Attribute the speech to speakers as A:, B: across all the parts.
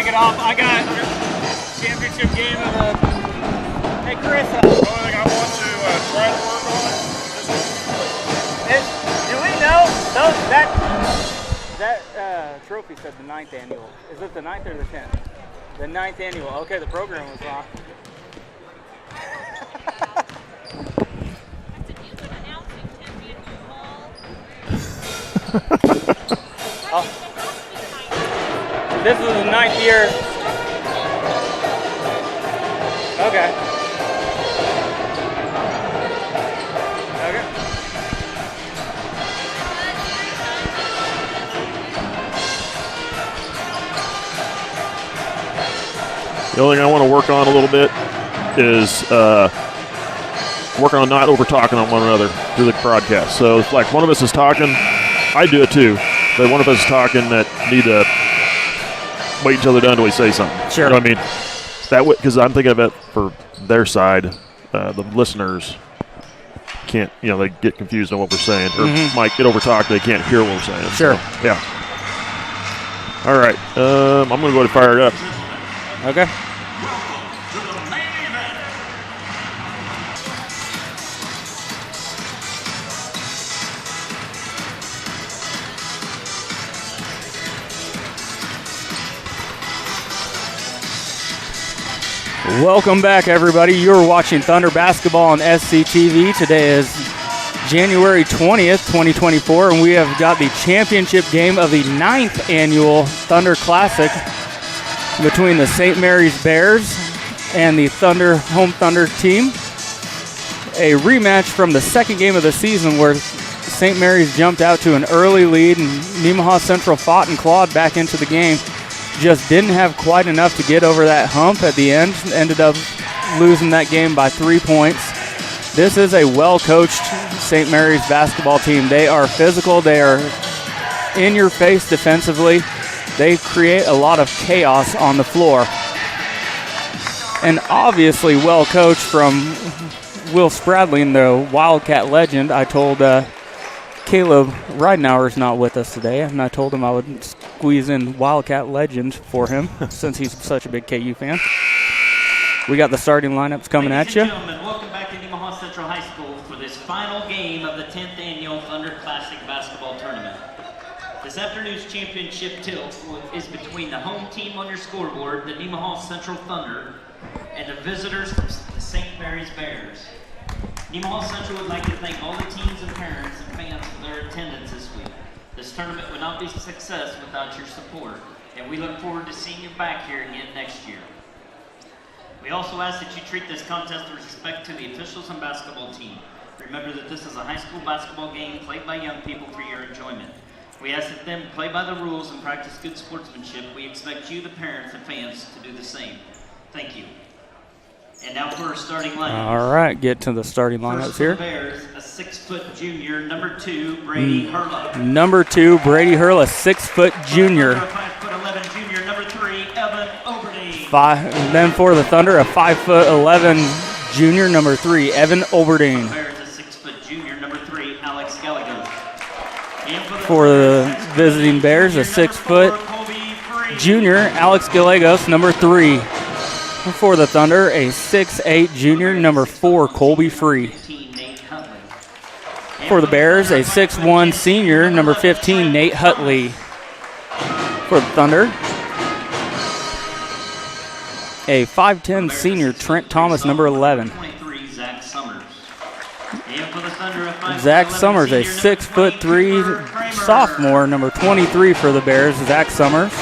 A: it off. I got championship game of the. Hey, Chris.
B: The only thing I want to try to work on
A: Do we know that trophy said the 9th annual? Is it the 9th or the 10th? The 9th annual. Okay, the program was wrong. Oh. This is the 9th year. Okay. Okay.
C: The only thing I want to work on a little bit is working on not over talking on one another through the broadcast. So if like one of us is talking, I do it too. But one of us is talking that need to wait until they're done till we say something.
A: Sure.
C: You know what I mean? That way, because I'm thinking of it for their side, the listeners can't, they get confused on what we're saying, or might get over talked, they can't hear what we're saying.
A: Sure.
C: So, yeah. All right. I'm going to go ahead and fire it up.
A: Okay. Welcome back, everybody. You're watching Thunder Basketball on SCTV. Today is January 20th, 2024, and we have got the championship game of the 9th annual Thunder Classic between the St. Mary's Bears and the Home Thunder team. A rematch from the second game of the season where St. Mary's jumped out to an early lead and Nemaha Central fought and clawed back into the game. Just didn't have quite enough to get over that hump at the end. Ended up losing that game by 3 points. This is a well-coached St. Mary's basketball team. They are physical. They are in your face defensively. They create a lot of chaos on the floor. And obviously well-coached from Will Spradling, the Wildcat legend. I told Caleb Ridenauer's not with us today, and I told him I would squeeze in Wildcat legend for him since he's such a big KU fan. We got the starting lineups coming at you.
D: Ladies and gentlemen, welcome back to Nemaha Central High School for this final game of the 10th annual Thunder Classic basketball tournament. This afternoon's championship tilt is between the home team on your scoreboard, the Nemaha Central Thunder, and the visitors, the St. Mary's Bears. Nemaha Central would like to thank all the teams and parents and fans for their attendance this week. This tournament would not be a success without your support, and we look forward to seeing you back here again next year. We also ask that you treat this contest with respect to the officials and basketball team. Remember that this is a high school basketball game played by young people for your enjoyment. We ask that them play by the rules and practice good sportsmanship. We expect you, the parents and fans, to do the same. Thank you. And now for our starting lineup.
A: All right, get to the starting lineups here.
D: Bears, a 6-foot junior, number 2, Brady Hurla.
A: Number 2, Brady Hurla, 6-foot junior.
D: 5'11" junior, number 3, Evan Oberdeen.
A: Then for the Thunder, a 5'11" junior, number 3, Evan Oberdeen.
D: Bears, a 6-foot junior, number 3, Alex Gallagher.
A: For the visiting Bears, a 6-foot junior, Alex Gallegos, number 3. For the Thunder, a 6'8" junior, number 4, Colby Free. For the Bears, a 6'1" senior, number 15, Nate Hutley. For the Thunder, a 5'10" senior, Trent Thomas, number 11. Zach Summers, a 6'3" sophomore, number 23 for the Bears, Zach Summers.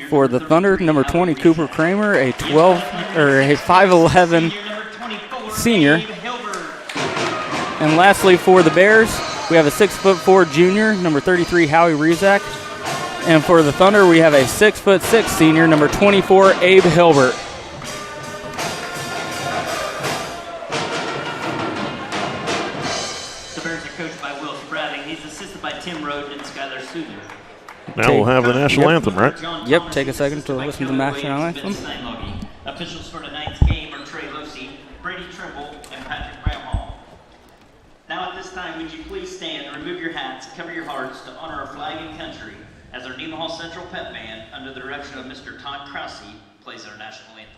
A: For the Thunder, number 20, Cooper Kramer, a 5'11" senior. And lastly, for the Bears, we have a 6'4" junior, number 33, Howie Rezak. And for the Thunder, we have a 6'6" senior, number 24, Abe Hilbert.
D: The Bears are coached by Will Spradling. He's assisted by Tim Roden and Skylar Souther.
C: Now we'll have the national anthem, right?
A: Yep, take a second to listen to the national anthem.
D: Officials for tonight's game are Trey Losi, Brady Trimble, and Patrick Bramhall. Now at this time, would you please stand, remove your hats, cover your hearts to honor our flag and country. as our Nemaha Central Pep Band, under the direction of Mr. Todd Krause, plays our national anthem.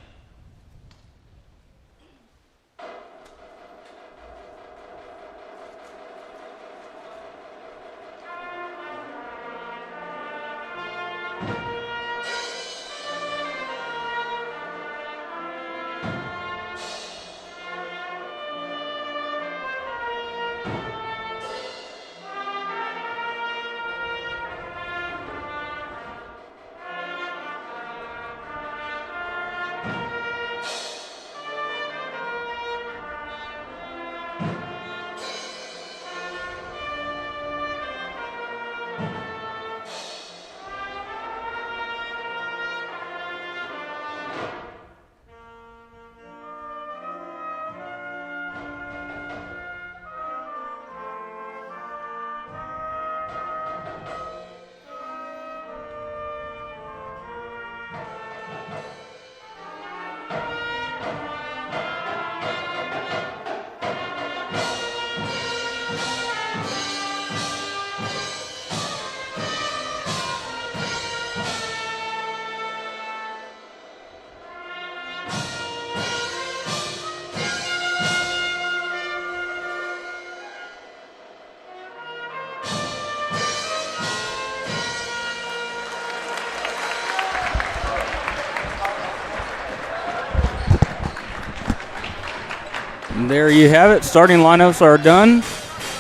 A: And there you have it. Starting lineups are done.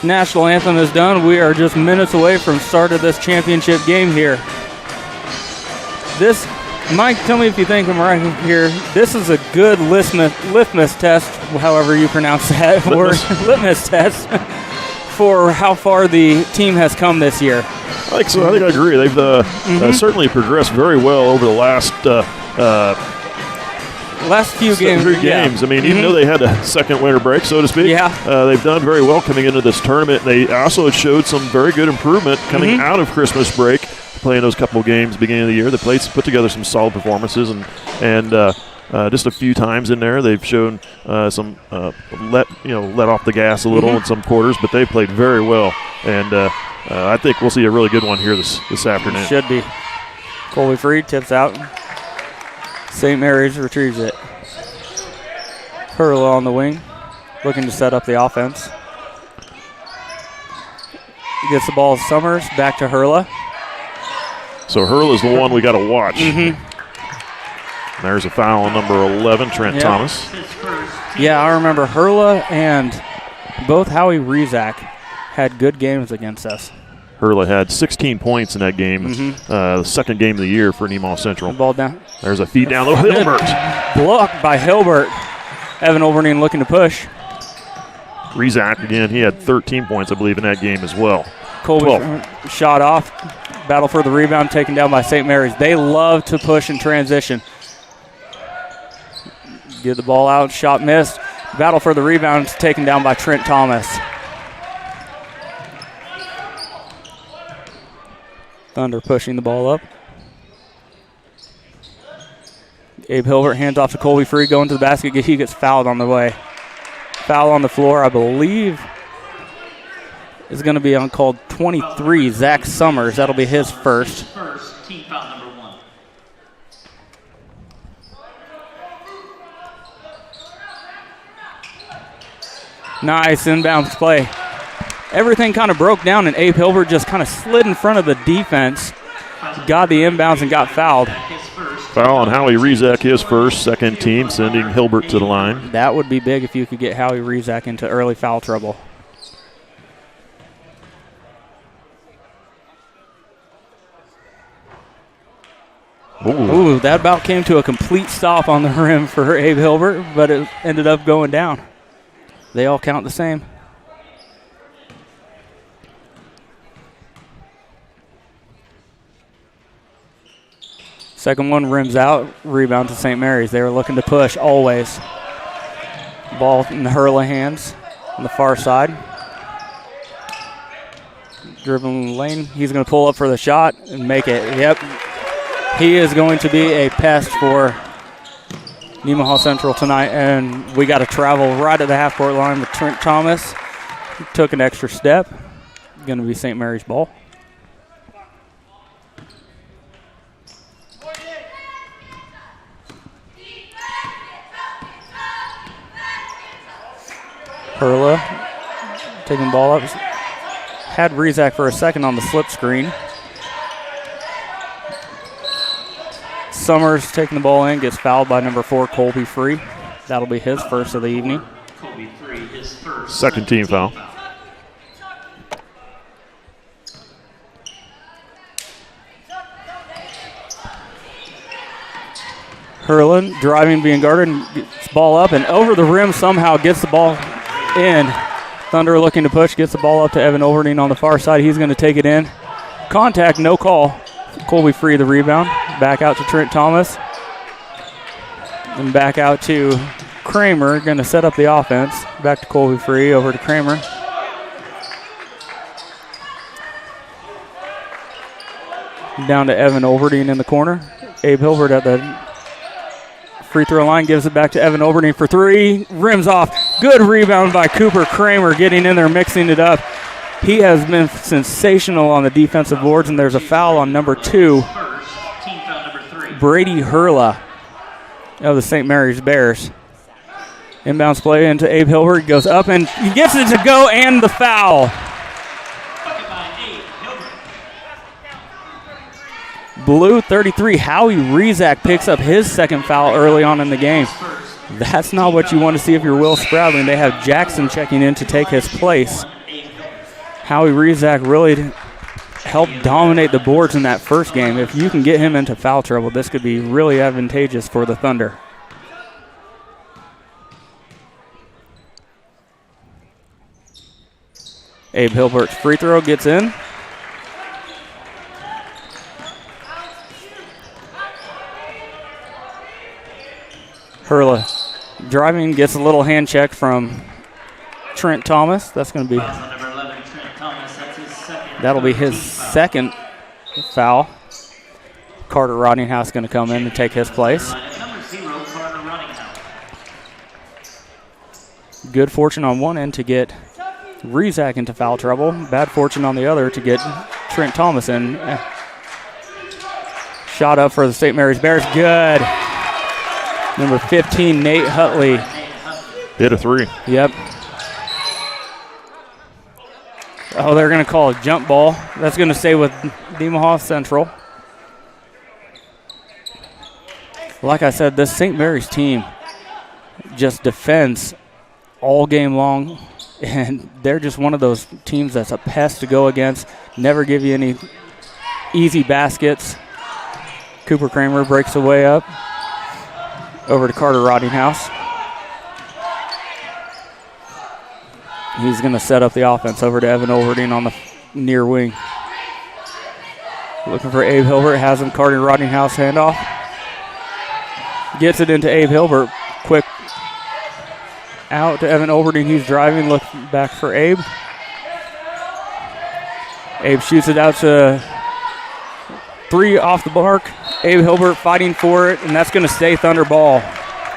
A: National anthem is done. We are just minutes away from start of this championship game here. This, Mike, tell me if you think I'm right here. This is a good litmus test, however you pronounce that, litmus test for how far the team has come this year.
C: I think so. I think I agree. They've certainly progressed very well over the last
A: few games.
C: Yeah. I mean, even though they had a second winter break, so to speak, they've done very well coming into this tournament. They also showed some very good improvement coming out of Christmas break, playing those couple of games beginning of the year. They put together some solid performances, and just a few times in there they've shown some let off the gas a little in some quarters, but they played very well, and I think we'll see a really good one here this afternoon.
A: Should be. Colby Freed tips out. St. Mary's retrieves it. Hurla on the wing, looking to set up the offense. Gets the ball to Summers, back to Hurla.
C: So Hurla's the one we got to watch. There's a foul on number 11, Trent Thomas.
A: Yeah, I remember Hurla and both Howie Rezac had good games against us.
C: Hurla had 16 points in that game, the second game of the year for Nemaha Central.
A: The ball down.
C: There's a feed down low. Hilbert.
A: Blocked by Hilbert. Evan Olberding looking to push.
C: Rezac, again, he had 13 points, I believe, in that game as well.
A: Colby shot off. Battle for the rebound taken down by St. Mary's. They love to push in transition. Get the ball out. Shot missed. Battle for the rebound taken down by Trent Thomas. Thunder pushing the ball up. Abe Hilbert hands off to Colby Free, going to the basket. He gets fouled on the way. Foul on the floor, I believe, is going to be on called 23, Zach Summers. That'll be his first.
D: Team foul number 1.
A: Nice inbounds play. Everything kind of broke down, and Abe Hilbert just kind of slid in front of the defense, got the inbounds, and got fouled.
C: Foul on Howie Rezac, his first, second team, sending Hilbert to the line.
A: That would be big if you could get Howie Rezac into early foul trouble. Ooh, that about came to a complete stop on the rim for Abe Hilbert, but it ended up going down. They all count the same. Second one rims out, rebound to St. Mary's. They were looking to push always. Ball in the Hurla hands on the far side. Dribbling the lane. He's going to pull up for the shot and make it. Yep. He is going to be a pest for Nemaha Central tonight, and we got to travel right at the half-court line with Trent Thomas. He took an extra step. Going to be St. Mary's ball. Perla taking the ball up. Had Rezac for a second on the slip screen. Summers taking the ball in, gets fouled by number 4, Colby Free. That'll be his first of the evening.
D: Colby Free, his first.
C: Second team foul.
A: Hurlin driving, being guarded, and gets the ball up and over the rim somehow gets the ball in. Thunder looking to push, gets the ball up to Evan Overding on the far side. He's going to take it in. Contact, no call. Colby Free the rebound. Back out to Trent Thomas. And back out to Kramer, going to set up the offense. Back to Colby Free, over to Kramer. Down to Evan Overding in the corner. Abe Hilbert at the free throw line, gives it back to Evan Overding for 3. Rims off. Good rebound by Cooper Kramer, getting in there, mixing it up. He has been sensational on the defensive boards, and there's a foul on number 2, Brady Hurla of the St. Mary's Bears. Inbounds play into Abe Hilbert. Goes up, and he gets it to go, and the foul. Blue 33, Howie Rezac picks up his second foul early on in the game. That's not what you want to see if you're Will Spradling. They have Jackson checking in to take his place. Howie Rezac really helped dominate the boards in that first game. If you can get him into foul trouble, this could be really advantageous for the Thunder. Abe Hilbert's free throw gets in. Hurla driving, gets a little hand check from Trent Thomas. That's going to be, that'll be his second foul. Carter Roddinghouse going to come in and take his place. Good fortune on one end to get Rezac into foul trouble. Bad fortune on the other to get Trent Thomas in. Shot up for the St. Mary's Bears. Good. Number 15, Nate Hutley.
C: Hit a 3.
A: Yep. Oh, they're going to call a jump ball. That's going to stay with Nemaha Central. Like I said, this St. Mary's team just defends all game long, and they're just one of those teams that's a pest to go against. Never give you any easy baskets. Cooper Kramer breaks the way up. Over to Carter Roddinghouse. He's going to set up the offense over to Evan Overding on the near wing. Looking for Abe Hilbert. Has him. Carter Roddinghouse handoff. Gets it into Abe Hilbert. Quick out to Evan Overding. He's driving. Look back for Abe. Abe shoots it out to 3 off the mark. Abe Hilbert fighting for it, and that's going to stay Thunder ball.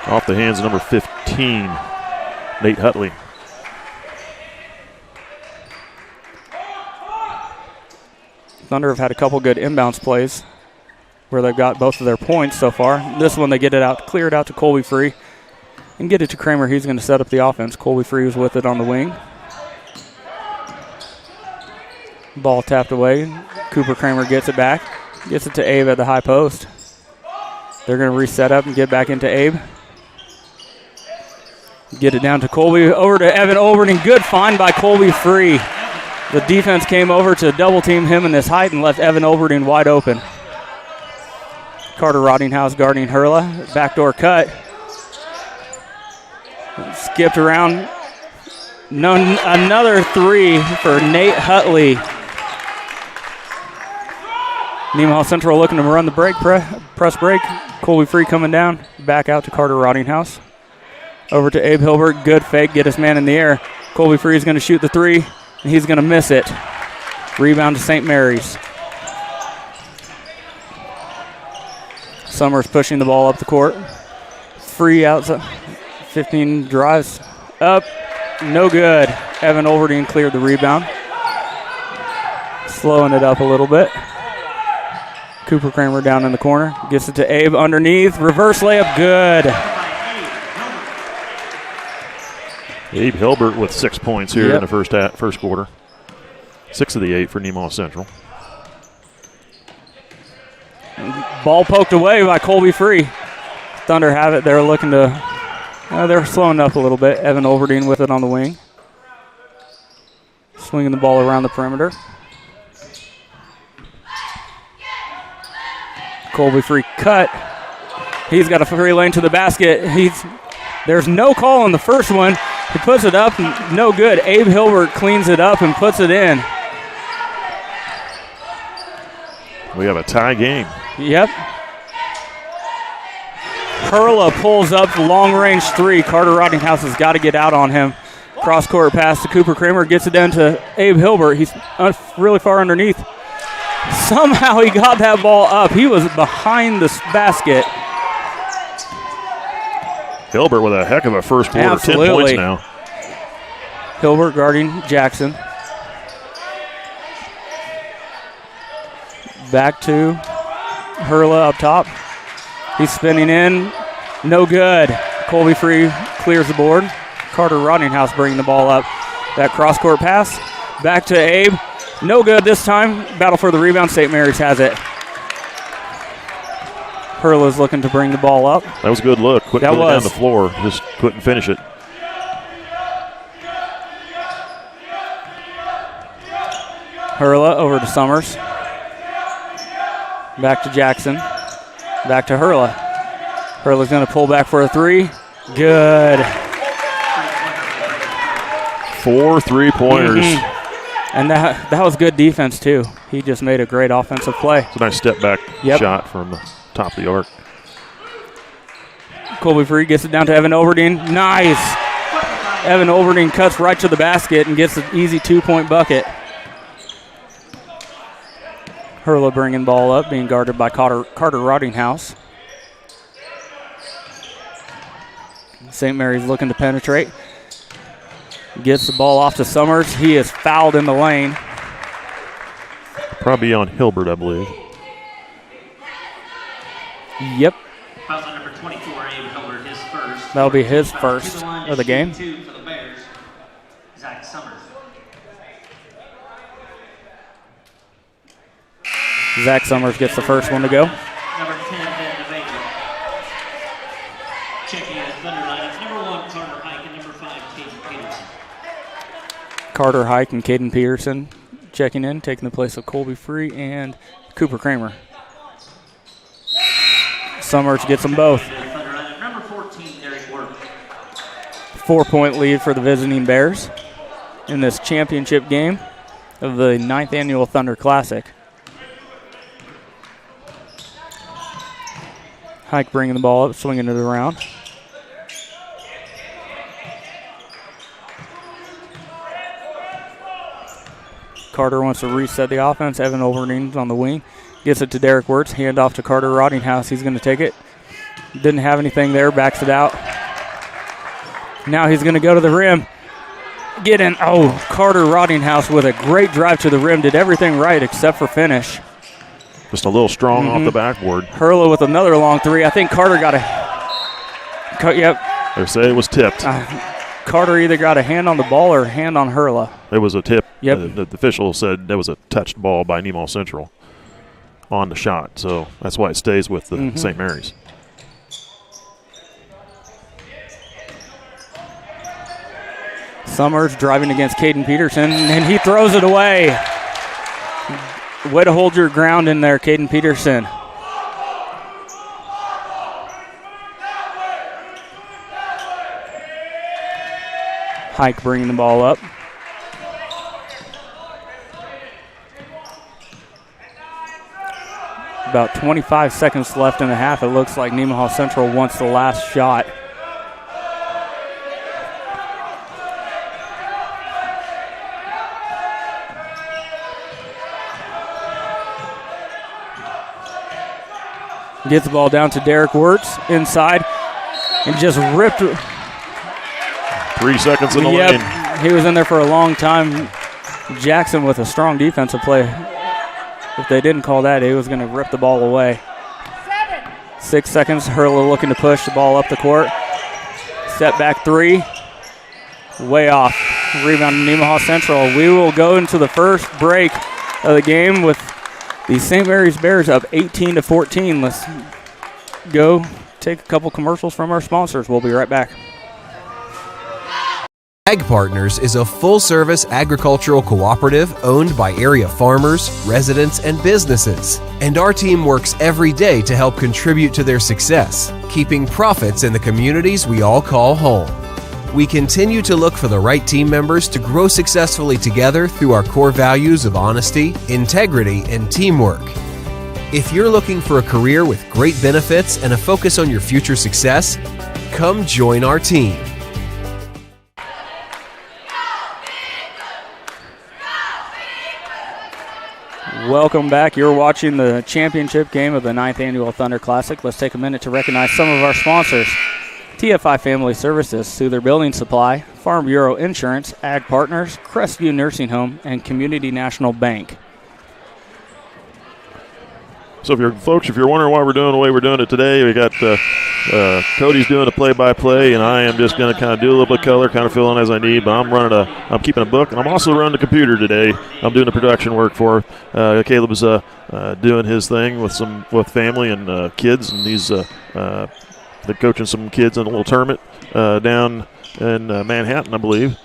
C: Off the hands of number 15, Nate Hutley.
A: Thunder have had a couple good inbounds plays where they've got both of their points so far. This one they get it out, clear it out to Colby Free, and get it to Kramer. He's going to set up the offense. Colby Free was with it on the wing. Ball tapped away. Cooper Kramer gets it back. Gets it to Abe at the high post. They're going to reset up and get back into Abe. Get it down to Colby. Over to Evan Overding. Good find by Colby Free. The defense came over to double team him in his height and left Evan Overding wide open. Carter Roddinghouse guarding Hurla. Backdoor cut. Skipped around. Another 3 for Nate Hutley. Nemaha Central looking to run the break, press break. Colby Free coming down. Back out to Carter Roddinghouse. Over to Abe Hilbert. Good fake. Get his man in the air. Colby Free is going to shoot the 3, and he's going to miss it. Rebound to St. Mary's. Summers pushing the ball up the court. Free outside. 15 drives up. No good. Evan Overding cleared the rebound. Slowing it up a little bit. Cooper Kramer down in the corner. Gets it to Abe underneath. Reverse layup. Good.
C: Abe Hilbert with 6 points here in the first quarter. 6 of the 8 for Nemaha Central.
A: Ball poked away by Colby Free. Thunder have it. They're looking to, they're slowing up a little bit. Evan Overdeen with it on the wing. Swinging the ball around the perimeter. Colby Free cut. He's got a free lane to the basket. There's no call on the first one. He puts it up, no good. Abe Hilbert cleans it up and puts it in.
C: We have a tie game.
A: Yep. Perla pulls up the long-range three. Carter Rottinghouse has got to get out on him. Cross-court pass to Cooper Kramer. Gets it down to Abe Hilbert. He's really far underneath. Somehow he got that ball up. He was behind the basket.
C: Hilbert with a heck of a first quarter.
A: Absolutely.
C: 10 points now.
A: Hilbert guarding Jackson. Back to Hurla up top. He's spinning in. No good. Colby Free clears the board. Carter Rottinghouse bringing the ball up. That cross-court pass. Back to Abe. No good this time. Battle for the rebound. St. Mary's has it. Hurla's looking to bring the ball up.
C: That was a good look. Couldn't put it down the floor. Just couldn't finish it.
A: Hurla over to Summers. Back to Jackson. Back to Hurla. Hurla's going to pull back for a three. Good.
C: 4 3-pointers.
A: And that was good defense, too. He just made a great offensive play.
C: It's a nice step back shot from the top of the arc.
A: Colby Free gets it down to Evan Overdeen. Nice. Evan Overdeen cuts right to the basket and gets an easy 2-point bucket. Hurla bringing ball up, being guarded by Carter Rottinghouse. St. Mary's looking to penetrate. Gets the ball off to Summers. He is fouled in the lane.
C: Probably on Hilbert, I believe.
A: Yep.
D: Foul on number 24, Abe Hilbert, his first.
A: That'll be his first of the game.
D: 2 for the Bears. Zach Summers.
A: Zach Summers gets the first one to go.
D: Number 10, Ben DeVega. Checking his Thunder lineup. Number 1, Carter Hike, and number 5, Caden Peterson.
A: Carter Hike and Caden Peterson checking in, taking the place of Colby Free and Cooper Kramer. Summers gets them both.
D: Thunder lineup. Number 14, Derek Work.
A: 4-point lead for the visiting Bears in this championship game of the 9th annual Thunder Classic. Hike bringing the ball up, swinging it around. Carter wants to reset the offense. Evan Overdeen's on the wing. Gets it to Derek Wirtz. Hand off to Carter Rottinghouse. He's going to take it. Didn't have anything there. Backs it out. Now he's going to go to the rim. Get in. Oh, Carter Rottinghouse with a great drive to the rim. Did everything right except for finish.
C: Just a little strong off the backboard.
A: Hurla with another long three. I think Carter got a... Yep.
C: They say it was tipped.
A: Carter either got a hand on the ball or a hand on Hurla.
C: It was a tip.
A: Yep.
C: The official said that was a touched ball by Nemaha Central on the shot. So that's why it stays with the St. Mary's.
A: Summers driving against Caden Peterson, and he throws it away. Way to hold your ground in there, Caden Peterson. Hike bringing the ball up. About 25 seconds left in the half. It looks like Nemaha Central wants the last shot. Gets the ball down to Derek Wirtz inside and just ripped.
C: 3 seconds in the lane.
A: He was in there for a long time. Jackson with a strong defensive play. If they didn't call that, he was going to rip the ball away. 6 seconds. Hurla looking to push the ball up the court. Step back three. way off. Rebound to Nemaha Central. We will go into the first break of the game with the St. Mary's Bears up 18-14. Let's go take a couple commercials from our sponsors. We'll be right back.
E: Ag Partners is a full-service agricultural cooperative owned by area farmers, residents, and businesses. And our team works every day to help contribute to their success, keeping profits in the communities we all call home. We continue to look for the right team members to grow successfully together through our core values of honesty, integrity, and teamwork. If you're looking for a career with great benefits and a focus on your future success, come join our team.
A: Welcome back. You're watching the championship game of the 9th Annual Thunder Classic. Let's take a minute to recognize some of our sponsors. TFI Family Services, Souther Building Supply, Farm Bureau Insurance, Ag Partners, Crestview Nursing Home, and Community National Bank.
C: So if you're wondering why we're doing the way we're doing it today, we got Cody's doing the play-by-play, and I am just going to kind of do a little bit of color, kind of fill in as I need. But I'm keeping a book, and I'm also running the computer today. I'm doing the production work for. Caleb is doing his thing with family and kids, and he's they're coaching some kids in a little tournament down in Manhattan, I believe.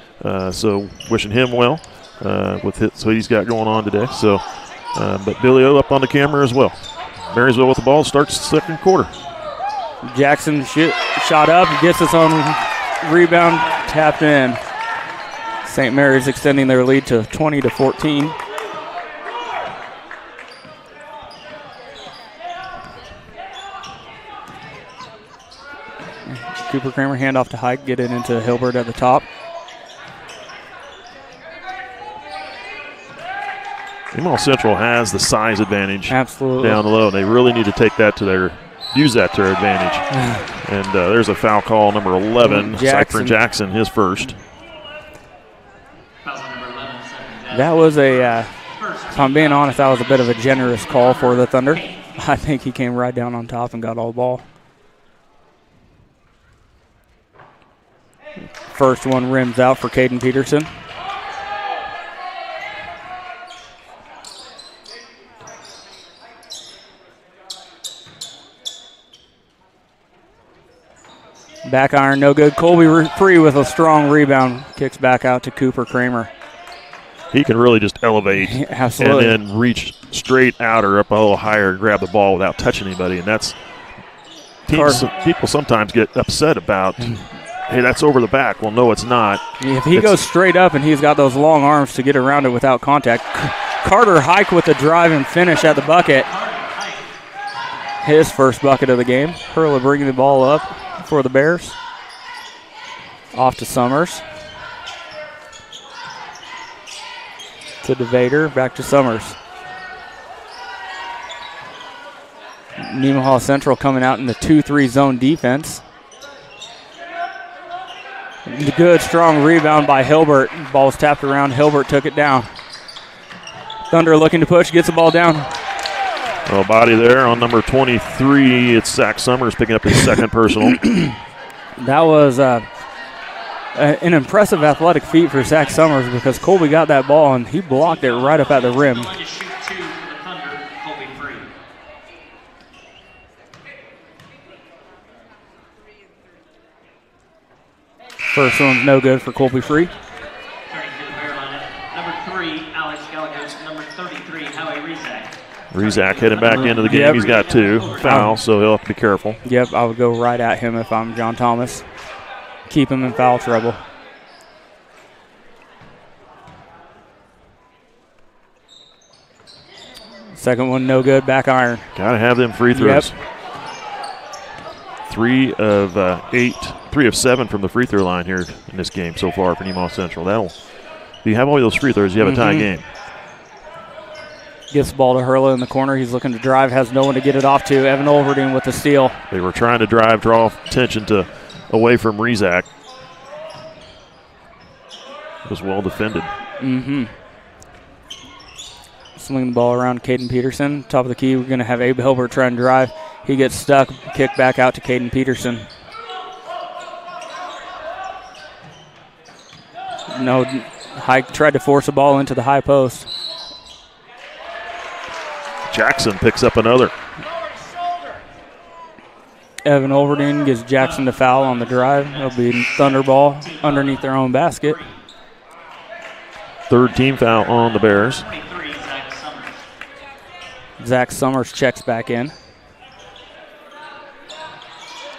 C: So wishing him well with what he's got going on today. So, but Billy O up on the camera as well. Marysville with the ball, starts the second quarter.
A: Jackson shot up, gets his own rebound, tapped in. St. Mary's extending their lead to 20-14. Cooper Kramer handoff to Hike, get it into Hilbert at the top.
C: Nemaha Central has the size advantage.
A: Absolutely.
C: Down low. They really need to use that to their advantage. And there's a foul call, number 11, Cypher Jackson, his first.
A: That was if I'm being honest, that was a bit of a generous call for the Thunder. I think he came right down on top and got all the ball. First one rims out for Caden Peterson. Back iron, no good. Colby free with a strong rebound. Kicks back out to Cooper Kramer.
C: He can really just elevate
A: Absolutely.
C: And then reach straight out or up a little higher and grab the ball without touching anybody. And that's people sometimes get upset about, hey, that's over the back. Well, no, it's not.
A: If he goes straight up and he's got those long arms to get around it without contact. Carter Hike with the drive and finish at the bucket. His first bucket of the game. Hurley bringing the ball up for the Bears. Off to Summers. To DeVader, back to Summers. Nemaha Central coming out in the 2-3 zone defense. Good, strong rebound by Hilbert. Ball's tapped around. Hilbert took it down. Thunder looking to push, gets the ball down.
C: Well, body there on number 23. It's Zach Summers picking up his second personal.
A: That was an impressive athletic feat for Zach Summers because Colby got that ball and he blocked it right up at the rim. First one's no good for Colby Free.
D: Number 3, Alex Gallagher. Number 33, Howie Rizak.
C: Rizak heading back into the game. Yep. He's got 2 fouls, so he'll have to be careful.
A: Yep, I would go right at him if I'm John Thomas. Keep him in foul trouble. Second one, no good, back iron.
C: Got to have them free throws. Yep. 3 of 7 from the free throw line here in this game so far for Nemaha Central. If you have all those free throws, you have a tie game.
A: Gets the ball to Hurla in the corner. He's looking to drive, has no one to get it off to. Evan Olverding with the steal.
C: They were trying to draw attention away from Rizak. It was well defended.
A: Swing the ball around Caden Peterson. Top of the key, we're going to have Abe Hilbert try and drive. He gets stuck, kick back out to Caden Peterson. No, tried to force a ball into the high post.
C: Jackson picks up another.
A: Evan Olverding gives Jackson the foul on the drive. It'll be Thunder ball underneath their own basket.
C: Third team foul on the Bears.
A: Zach Summers checks back in.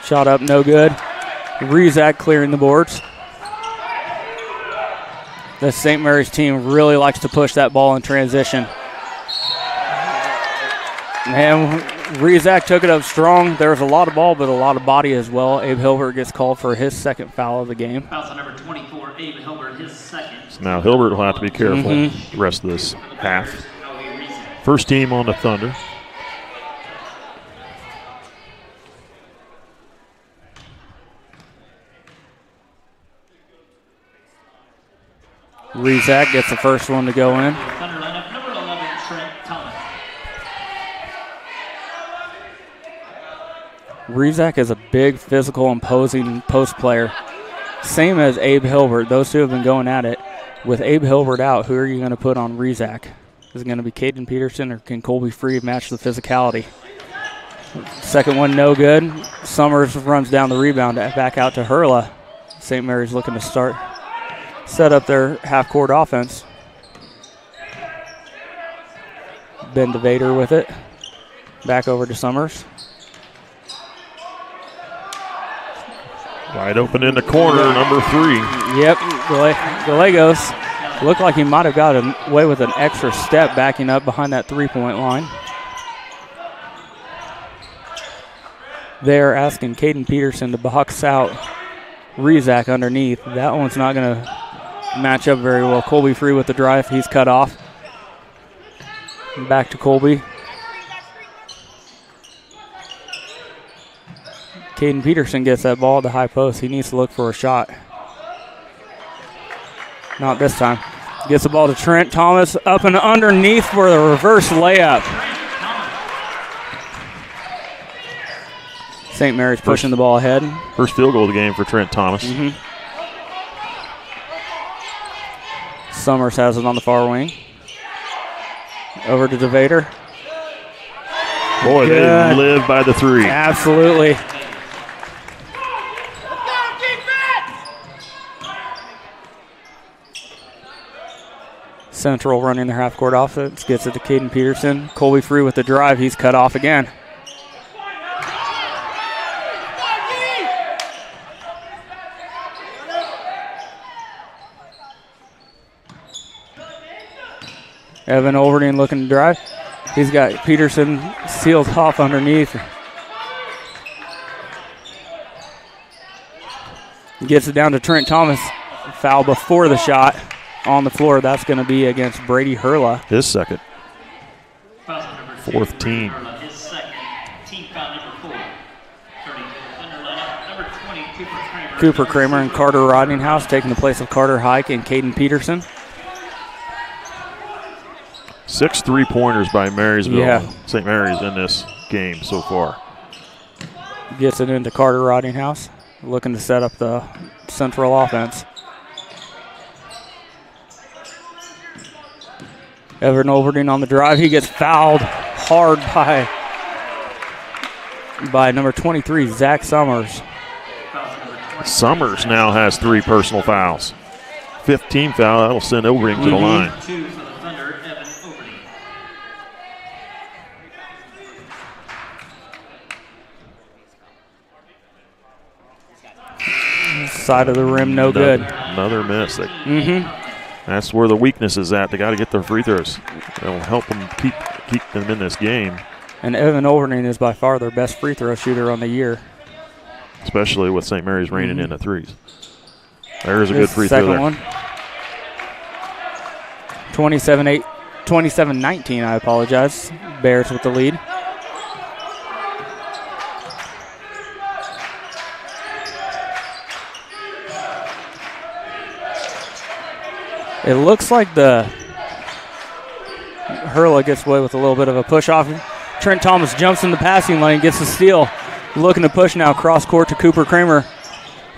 A: Shot up, no good. Rezak clearing the boards. The St. Mary's team really likes to push that ball in transition. And Rezak took it up strong. There was a lot of ball, but a lot of body as well. Abe Hilbert gets called for his second foul of the game.
D: Foul on number 24, Abe Hilbert, his second.
C: So now Hilbert will have to be careful the rest of this half. First team on the Thunder.
A: Rezak gets the first one to go in.
D: Thunder lineup, number 11, Trent Thomas.
A: Rezak is a big, physical, imposing post player. Same as Abe Hilbert. Those two have been going at it. With Abe Hilbert out, who are you going to put on Rezak? Is it going to be Caden Peterson or can Colby Free match the physicality? Second one, no good. Summers runs down the rebound back out to Hurla. St. Mary's looking to set up their half-court offense. Ben DeVader with it. Back over to Summers.
C: Wide open in the corner, number 3.
A: Yep, Gallegos looked like he might have got away with an extra step backing up behind that three-point line. They're asking Caden Peterson to box out Rezak underneath. That one's not going to match up very well. Colby Free with the drive. He's cut off. Back to Colby. Caden Peterson gets that ball at the high post. He needs to look for a shot. Not this time. Gets the ball to Trent Thomas. Up and underneath for the reverse layup. St. Mary's pushing the ball ahead.
C: First field goal of the game for Trent Thomas.
A: Summers has it on the far wing. Over to DeVader.
C: Boy,
A: Good.
C: They live by the 3.
A: Absolutely. Central running their half-court offense. Gets it to Caden Peterson. Colby Free with the drive. He's cut off again. Evan Olverding looking to drive. He's got Peterson sealed off underneath. Gets it down to Trent Thomas. Foul before the shot on the floor. That's going to be against Brady Hurla.
C: His second. Fourth team.
D: His second, team foul number 4. Turning to the Thunder lineup, number 20, Cooper Kramer.
A: Cooper Kramer and Carter Rodninghouse taking the place of Carter Hike and Caden Peterson.
C: 6 3-pointers by Marysville.
A: Yeah.
C: St. Mary's in this game so far.
A: Gets it into Carter Rodninghouse. Looking to set up the Central offense. Evan Olverding on the drive. He gets fouled hard by number 23, Zach Summers.
C: Summers now has 3 personal fouls. 5th team foul. That'll send Olverding to the line.
D: 2 for the Thunder, Evan Olverding.
A: Side of the rim, no good.
C: Another miss. That's where the weakness is at. They got to get their free throws. It'll help them keep them in this game.
A: And Evan Olverding is by far their best free throw shooter on the year.
C: Especially with St. Mary's reining in at 3s. There's a good free throw there.
A: Second one. 27-19, I apologize. Bears with the lead. It looks like the Hurla gets away with a little bit of a push off. Trent Thomas jumps in the passing lane, gets the steal. Looking to push now cross court to Cooper Kramer.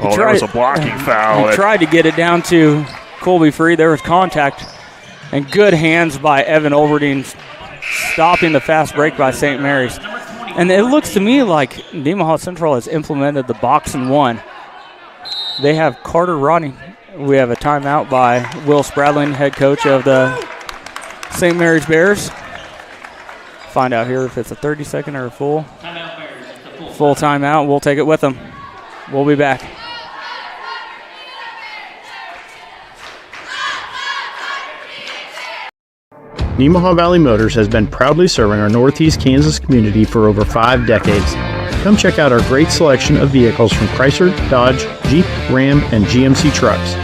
C: There was a blocking foul.
A: He tried to get it down to Colby free. There was contact and good hands by Evan Olverdine, stopping the fast break by St. Mary's. And it looks to me like Nemaha Central has implemented the box and one. They have Carter Rodney. We have a timeout by Will Spradling, head coach of the St. Mary's Bears. Find out here if it's a 30-second or a full.
D: Timeout Bears. It's a
A: Full timeout. We'll take it with them. We'll be back.
F: Nemaha Valley Motors has been proudly serving our Northeast Kansas community for over 5 decades. Come check out our great selection of vehicles from Chrysler, Dodge, Jeep, Ram, and GMC trucks.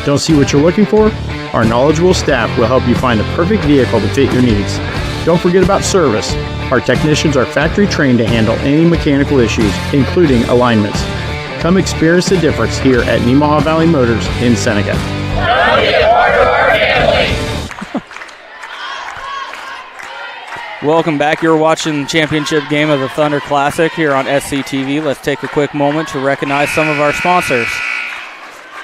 F: Don't see what you're looking for? Our knowledgeable staff will help you find the perfect vehicle to fit your needs. Don't forget about service. Our technicians are factory trained to handle any mechanical issues, including alignments. Come experience the difference here at Nemaha Valley Motors in Seneca.
A: Welcome back. You're watching the championship game of the Thunder Classic here on SCTV. Let's take a quick moment to recognize some of our sponsors.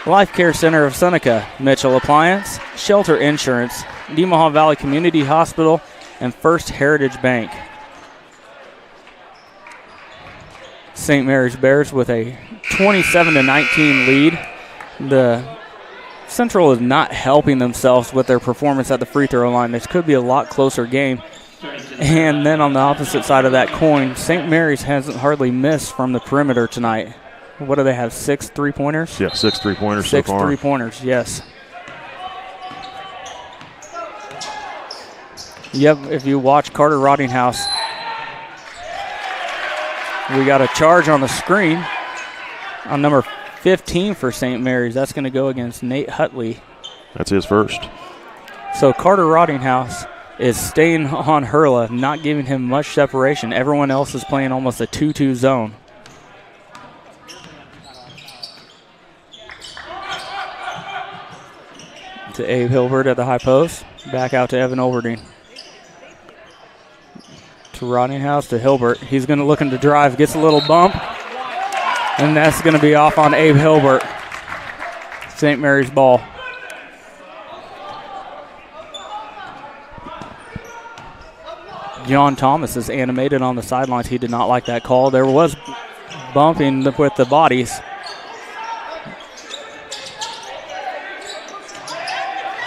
A: Life Care Center of Seneca, Mitchell Appliance, Shelter Insurance, Nemaha Valley Community Hospital, and First Heritage Bank. St. Mary's Bears with a 27-19 lead. The Central is not helping themselves with their performance at the free throw line. This could be a lot closer game. And then on the opposite side of that coin, St. Mary's hasn't hardly missed from the perimeter tonight. What do they have, 6 3-pointers?
C: Yeah, 6 3-pointers so far.
A: 6 3-pointers, yes. Yep, if you watch Carter Roddinghouse, we got a charge on the screen on number 15 for St. Mary's. That's going to go against Nate Hutley.
C: That's his first.
A: So Carter Roddinghouse is staying on Hurla, not giving him much separation. Everyone else is playing almost a 2-2 zone. To Abe Hilbert at the high post. Back out to Evan Olverdine. To Roddinghouse, to Hilbert. He's going to looking to drive, gets a little bump. And that's going to be off on Abe Hilbert. St. Mary's ball. John Thomas is animated on the sidelines. He did not like that call. There was bumping with the bodies.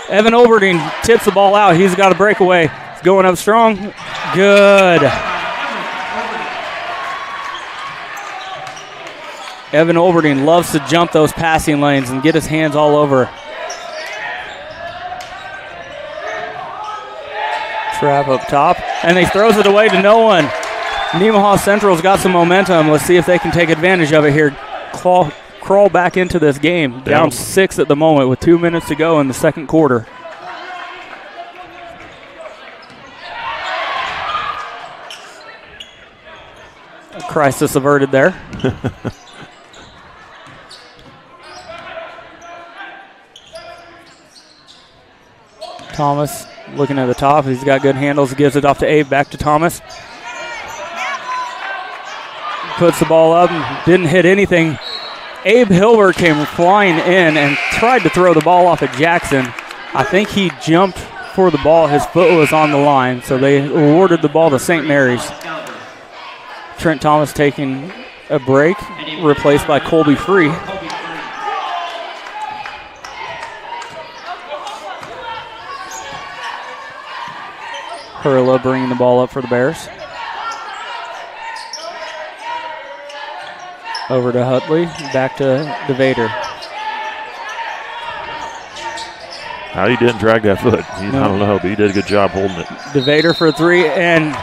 A: Evan Olverdine tips the ball out. He's got a breakaway. He's going up strong. Good. Evan Olverdine loves to jump those passing lanes and get his hands all over. Trap up top, and he throws it away to no one. Nemaha Central's got some momentum. Let's see if they can take advantage of it here. Crawl back into this game. Down 6 at the moment with 2 minutes to go in the second quarter. A crisis averted there. Thomas looking at the top. He's got good handles. Gives it off to Abe. Back to Thomas. Puts the ball up. Didn't hit anything. Abe Hilbert came flying in and tried to throw the ball off at Jackson. I think he jumped for the ball. His foot was on the line, so they awarded the ball to St. Mary's. Trent Thomas taking a break, replaced by Colby Free. Hurla bringing the ball up for the Bears. Over to Hutley, back to DeVader.
C: How he didn't drag that foot, I don't know, but he did a good job holding it.
A: DeVader for 3, and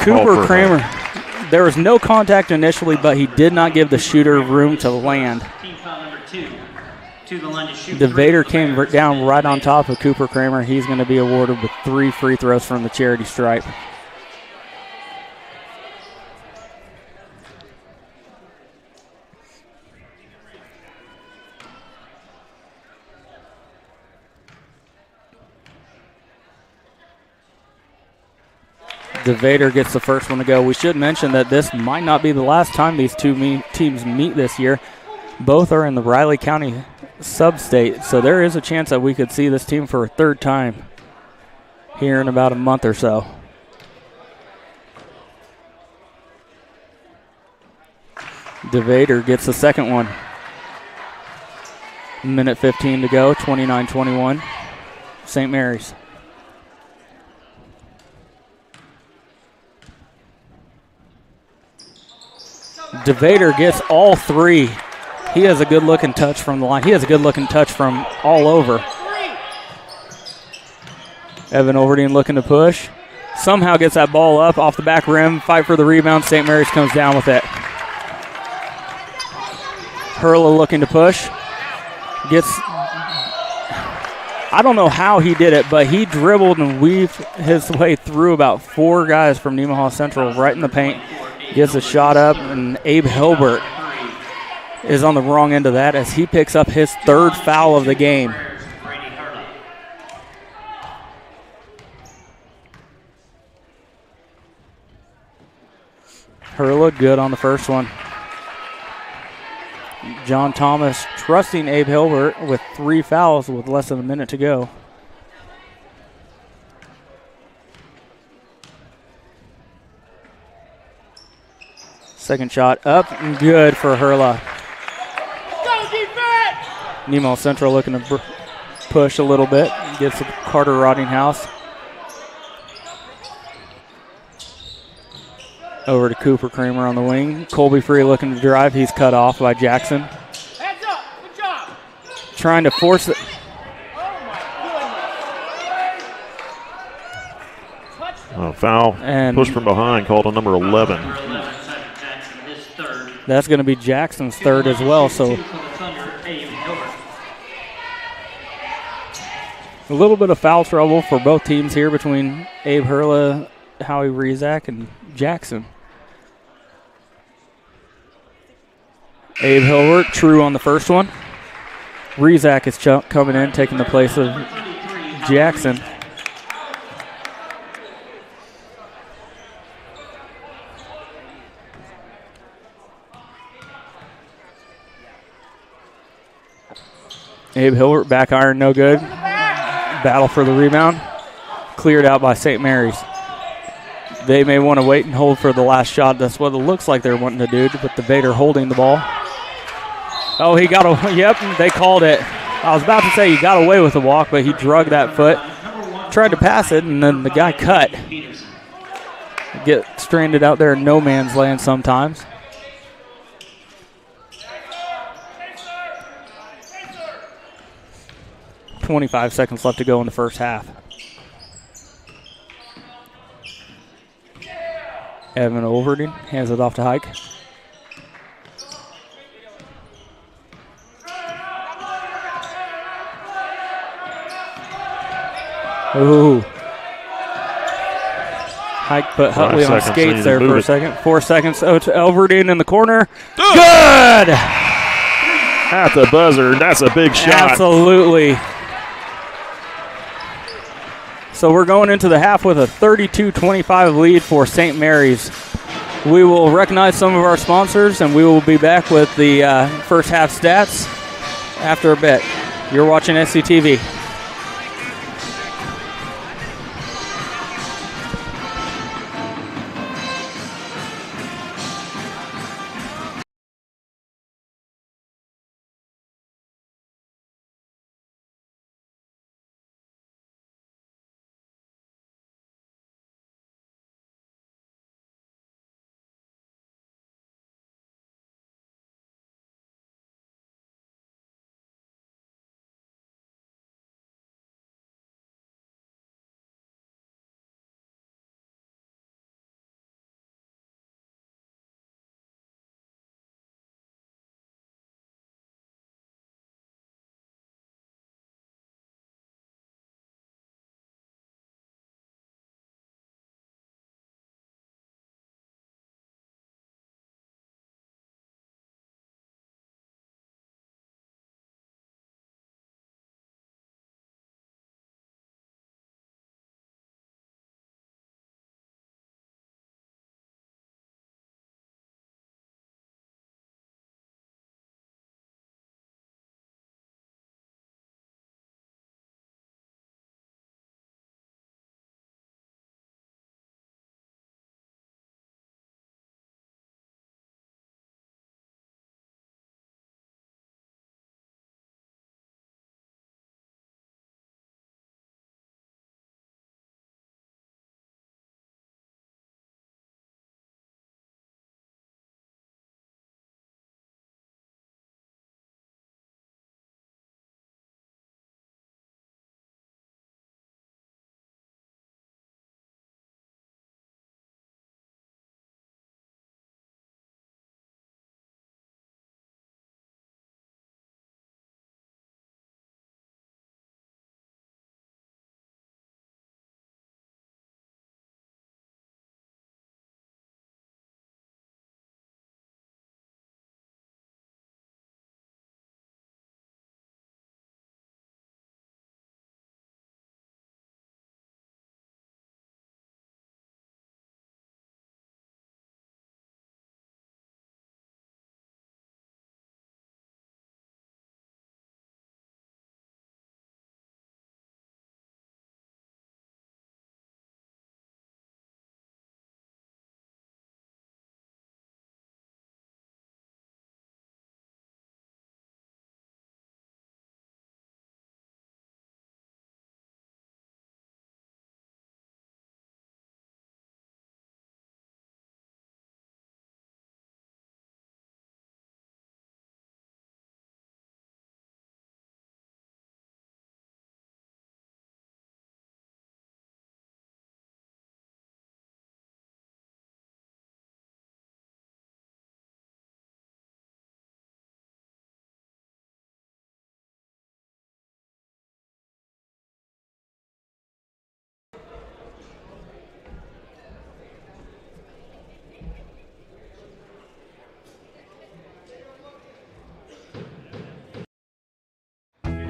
A: Cooper Kramer. There was no contact initially, but he did not give the shooter room to land.
D: Team foul number 2 to the line to shoot.
A: DeVader came down right on top of Cooper Kramer. He's going to be awarded with 3 free throws from the charity stripe. DeVader gets the first one to go. We should mention that this might not be the last time these two teams meet this year. Both are in the Riley County sub-state, so there is a chance that we could see this team for a third time here in about a month or so. DeVader gets the second one. Minute 15 to go, 29-21. St. Mary's. DeVader gets all three. He has a good-looking touch from the line. He has a good-looking touch from all over. Evan Overdeen looking to push. Somehow gets that ball up off the back rim. Fight for the rebound. St. Mary's comes down with it. Hurla looking to push. I don't know how he did it, but he dribbled and weaved his way through about 4 guys from Nemaha Central right in the paint. Gets a shot up, and Abe Hilbert is on the wrong end of that as he picks up his 3rd foul of the game. Hurla good on the first one. John Thomas trusting Abe Hilbert with 3 fouls with less than a minute to go. Second shot up and good for Hurla. Nemaha Central looking to push a little bit. Gets to Carter Roddinghouse. Over to Cooper Kramer on the wing. Colby Free looking to drive. He's cut off by Jackson.
B: Heads up. Good job.
A: Trying to force it.
C: Foul.
A: And
C: push from behind called on number 11.
A: That's going to be Jackson's 3rd as well. So a little bit of foul trouble for both teams here between Abe Hurla, Howie Rezak, and Jackson. Abe Hilbert, true on the first one. Rezak is coming in, taking the place of Jackson. Abe Hilbert, back iron, no good. Battle for the rebound. Cleared out by St. Mary's. They may want to wait and hold for the last shot. That's what it looks like they're wanting to do, but the Vader holding the ball. Oh, he got a, yep, they called it. I was about to say he got away with the walk, but he drug that foot. Tried to pass it, and then the guy cut. Get stranded out there in no man's land sometimes. .25 seconds left to go in the first half. Evan Overding hands it off to Hike. Ooh. Hike put Hutley on skates there for a second. 4 seconds. Oh, to Overding in the corner. Good!
C: At the buzzer. That's a big shot.
A: Absolutely. So we're going into the half with a 32-25 lead for St. Mary's. We will recognize some of our sponsors, and we will be back with the first half stats after a bit. You're watching SCTV.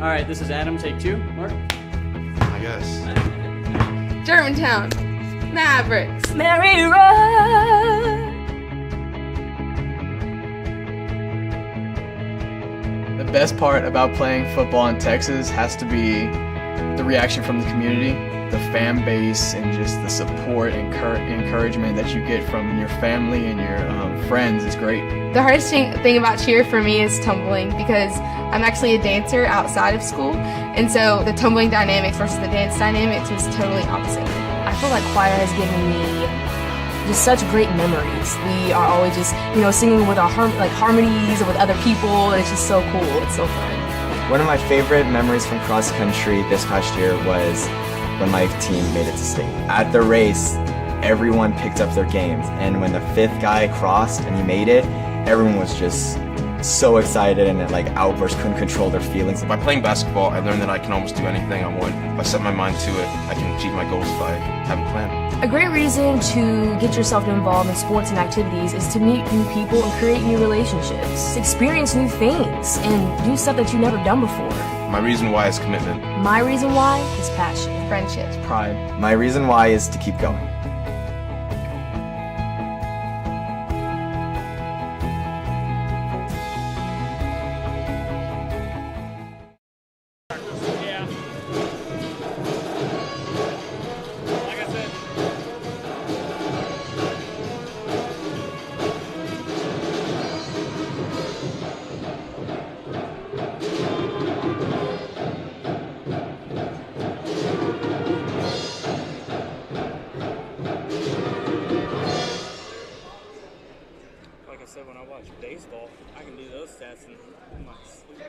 B: All right, this is Adam. Take 2. Mark.
G: I guess.
H: Germantown. Mavericks.
I: Mary Road.
J: The best part about playing football in Texas has to be the reaction from the community, the fan base, and just the support and encouragement that you get from your family and your friends is great.
H: The hardest thing about cheer for me is tumbling, because I'm actually a dancer outside of school, and so the tumbling dynamics versus the dance dynamics was totally opposite.
I: I feel like choir has given me just such great memories. We are always just, singing with our harmonies and with other people, and it's just so cool. It's so fun.
K: One of my favorite memories from cross country this past year was when my team made it to state. At the race, everyone picked up their games, and when the 5th guy crossed and he made it, everyone was just so excited and outbursts, couldn't control their feelings.
G: By playing basketball, I learned that I can almost do anything I want. If I set my mind to it, I can achieve my goals if I have a plan.
I: A great reason to get yourself involved in sports and activities is to meet new people and create new relationships, experience new things, and do stuff that you've never done before.
G: My reason why is commitment.
I: My reason why is passion.
H: Friendships.
J: Pride.
K: My reason why is to keep going.
A: When I watch baseball, I can do those stats in my sleep.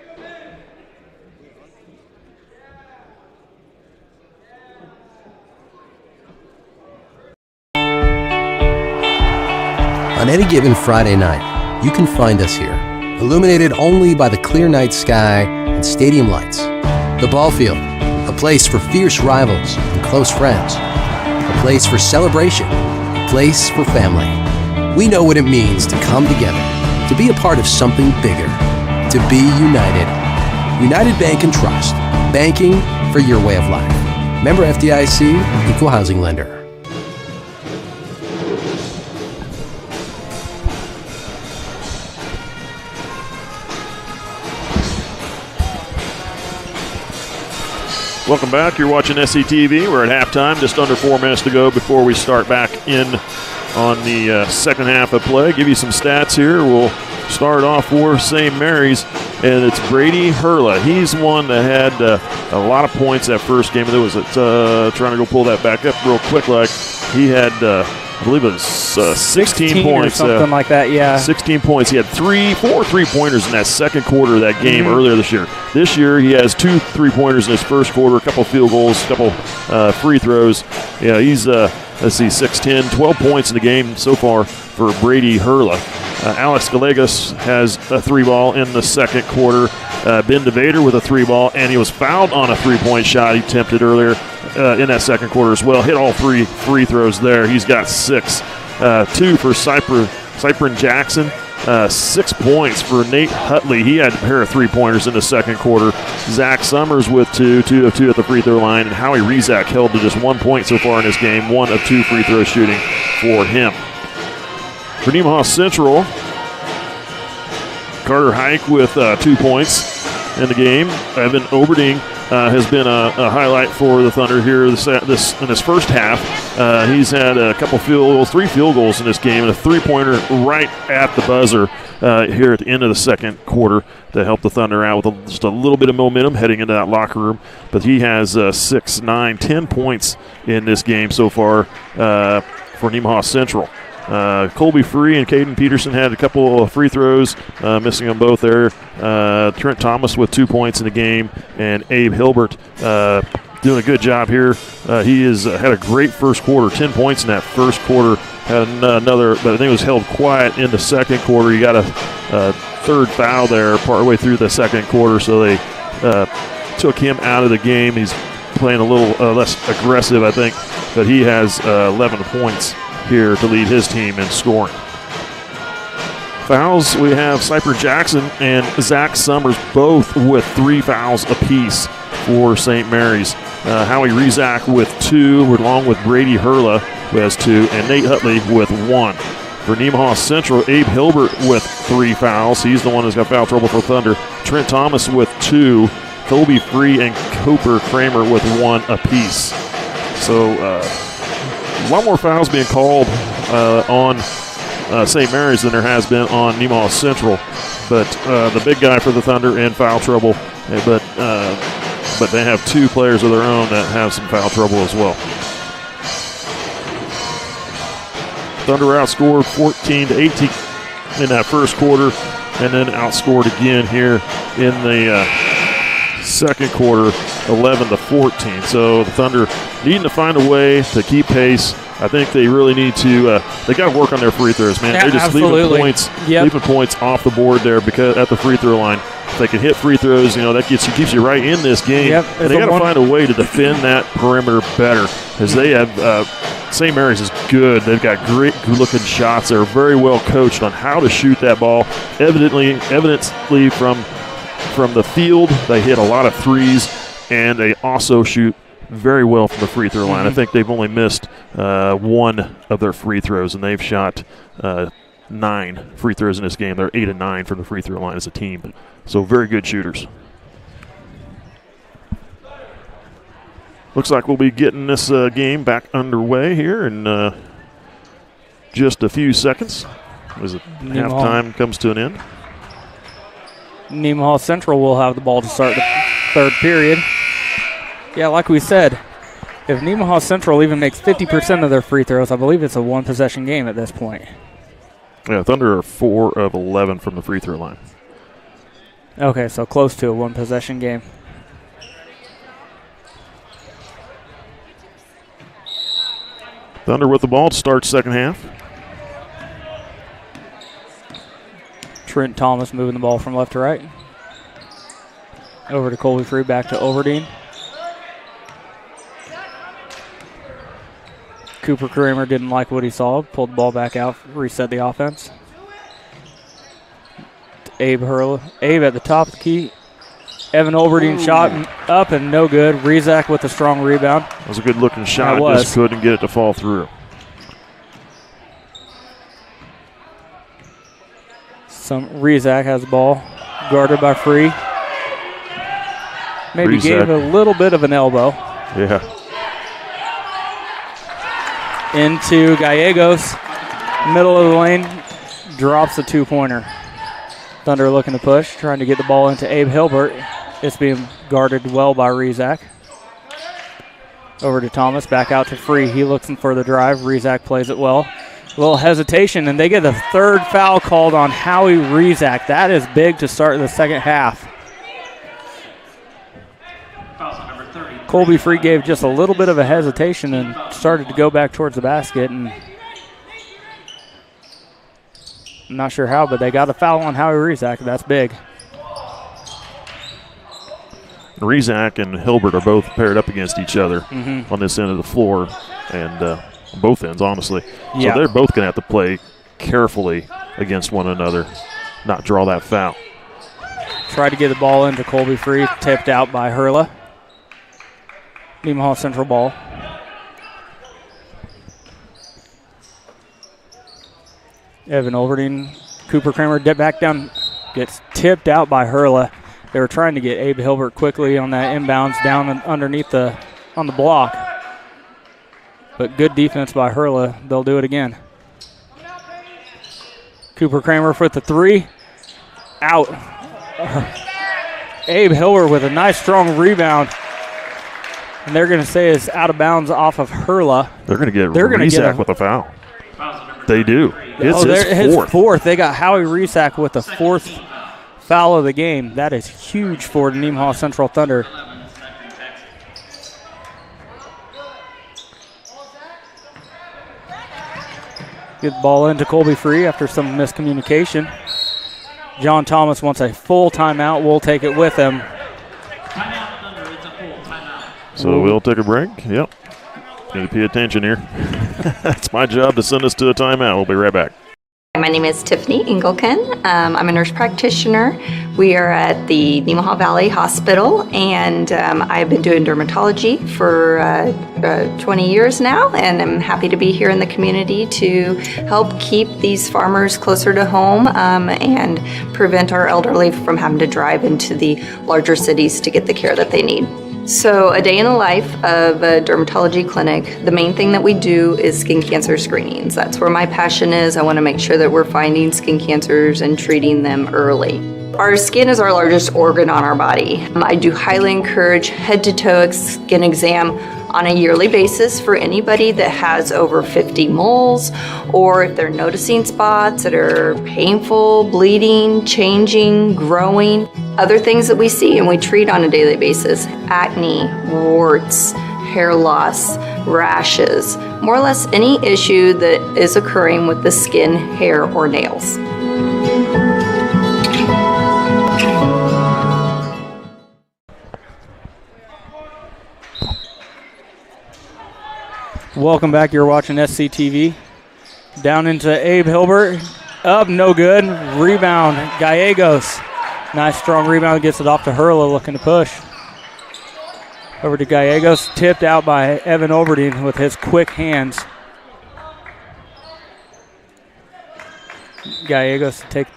E: On any given Friday night, you can find us here, illuminated only by the clear night sky and stadium lights. The ball field, a place for fierce rivals and close friends, a place for celebration, a place for family. We know what it means to come together, to be a part of something bigger, to be united. United Bank and Trust, banking for your way of life. Member FDIC, Equal Housing Lender.
C: Welcome back. You're watching SCTV. We're at halftime, just under 4 minutes to go before we start back in on the second half of play. Give you some stats here. We'll start off for St. Mary's, and it's Brady Hurla. He's one that had a lot of points that first game. There was trying to go pull that back up real quick. He had, I believe it was 16 points.
A: Or something like that, yeah.
C: 16 points. He had 4 3-pointers in that second quarter of that game earlier this year. This year, he has 2 3-pointers in his first quarter, a couple field goals, a couple free throws. Yeah, he's, 6'10", 12 points in the game so far for Brady Hurla. Alex Gallegos has a 3-ball in the second quarter. Ben DeVader with a 3-ball, and he was fouled on a 3-point shot he attempted earlier in that second quarter as well. Hit all 3 free throws there. He's got 6. 2 for Cyprin Jackson. 6 points for Nate Hutley. He had a pair of 3-pointers in the second quarter. Zach Summers with 2 of 2 at the free throw line, and Howie Rezak held to just 1 point so far in this game. 1 of 2 free throw shooting for him. For Nemaha Central, Carter Hike with 2 points in the game. Evan Oberding has been a highlight for the Thunder here in this first half. He's had a couple 3 field goals in this game, and a 3-pointer right at the buzzer here at the end of the second quarter to help the Thunder out with just a little bit of momentum heading into that locker room. But he has 6, 9, 10 points in this game so far for Nemaha Central. Colby Free and Caden Peterson had a couple of free throws, missing them both there. Trent Thomas with 2 points in the game, and Abe Hilbert doing a good job here. He has had a great first quarter, 10 points in that first quarter. Had another, but I think it was held quiet in the second quarter. He got a third foul there partway through the second quarter, so they took him out of the game. He's playing a little less aggressive, I think, but he has 11 points here to lead his team in scoring. Fouls, we have Cypher Jackson and Zach Summers both with 3 fouls apiece for St. Mary's. Howie Rezak with 2, along with Brady Hurla, who has 2, and Nate Hutley with 1. For Nemaha Central, Abe Hilbert with 3 fouls. He's the one who's got foul trouble for Thunder. Trent Thomas with 2. Colby Free and Cooper Kramer with 1 apiece. So a lot more fouls being called on St. Mary's than there has been on Nemaha Central. But the big guy for the Thunder in foul trouble. But they have 2 players of their own that have some foul trouble as well. Thunder outscored 14-18 in that first quarter, and then outscored again here in the second quarter, 11-14. So the Thunder needing to find a way to keep pace. I think they really need to. They got to work on their free throws, man.
A: Yeah,
C: They're just leaving points off the board there because at the free throw line. If they can hit free throws, that keeps you right in this game.
A: Yep,
C: and they got to find a way to defend that perimeter better, because they have St. Mary's is good. They've got great looking shots. They're very well coached on how to shoot that ball. Evidently from the field, they hit a lot of threes, and they also shoot very well from the free throw line. I think they've only missed 1 of their free throws, and they've shot 9 free throws in this game. They're 8 and 9 from the free throw line as a team. So very good shooters. Looks like we'll be getting this game back underway here in just a few seconds as halftime comes to an end.
A: Nemaha Central will have the ball to start the third period. Yeah, like we said, if Nemaha Central even makes 50% of their free throws, I believe it's a 1-possession game at this point.
C: Yeah, Thunder are 4 of 11 from the free throw line.
A: Okay, so close to a 1-possession game.
C: Thunder with the ball to start second half.
A: Trent Thomas moving the ball from left to right. Over to Colby Free, back to Overdeen. Cooper Kramer didn't like what he saw, pulled the ball back out, reset the offense. Abe Hurla. Abe at the top of the key. Evan Overdeen shot up and no good. Rezak with a strong rebound.
C: That was a good looking shot. Just couldn't get it to fall through.
A: Rezak has the ball. Guarded by Free. Maybe gave a little bit of an elbow.
C: Yeah.
A: Into Gallegos. Middle of the lane. Drops a 2-pointer. Thunder looking to push, trying to get the ball into Abe Hilbert. It's being guarded well by Rezak. Over to Thomas, back out to Free. He looks for the drive. Rezak plays it well. A little hesitation, and they get the third foul called on Howie Rezak. That is big to start the second half. Colby Free gave just a little bit of a hesitation and started to go back towards the basket, and I'm not sure how, but they got a foul on Howie Rezak. That's big.
C: Rezak and Hilbert are both paired up against each other on this end of the floor, and both ends, honestly.
A: Yeah.
C: So they're both going to have to play carefully against one another, not draw that foul.
A: Tried to get the ball into Colby Free, tipped out by Hurla. Nemaha Central ball. Evan Overdeen, Cooper Kramer, back down, gets tipped out by Hurla. They were trying to get Abe Hilbert quickly on that inbounds down underneath on the block. But good defense by Hurla. They'll do it again. Cooper Kramer for the 3. Out. Abe Hilbert with a nice strong rebound. And they're going to say it's out of bounds off of Hurla.
C: They're going to get Rezak with a foul. They do. It's his fourth.
A: They got Howie Rezak with the 4th foul of the game. That is huge for the Nemaha Central Thunder. Get the ball into Colby Free after some miscommunication. John Thomas wants a full timeout. We'll take it with him.
C: So we'll take a break. Yep. Need to pay attention here. That's my job to send us to a timeout. We'll be right back.
L: My name is Tiffany Engelken. I'm a nurse practitioner. We are at the Nemaha Valley Hospital, and I've been doing dermatology for 20 years now, and I'm happy to be here in the community to help keep these farmers closer to home and prevent our elderly from having to drive into the larger cities to get the care that they need. So a day in the life of a dermatology clinic, the main thing that we do is skin cancer screenings. That's where my passion is. I want to make sure that we're finding skin cancers and treating them early. Our skin is our largest organ on our body. I do highly encourage head-to-toe skin exam on a yearly basis for anybody that has over 50 moles, or if they're noticing spots that are painful, bleeding, changing, growing. Other things that we see and we treat on a daily basis: acne, warts, hair loss, rashes, more or less any issue that is occurring with the skin, hair, or nails.
A: Welcome back. You're watching SCTV. Down into Abe Hilbert. Up, no good. Rebound, Gallegos. Nice strong rebound. Gets it off to Hurla, looking to push. Over to Gallegos. Tipped out by Evan Oberdeen with his quick hands. Gallegos to take.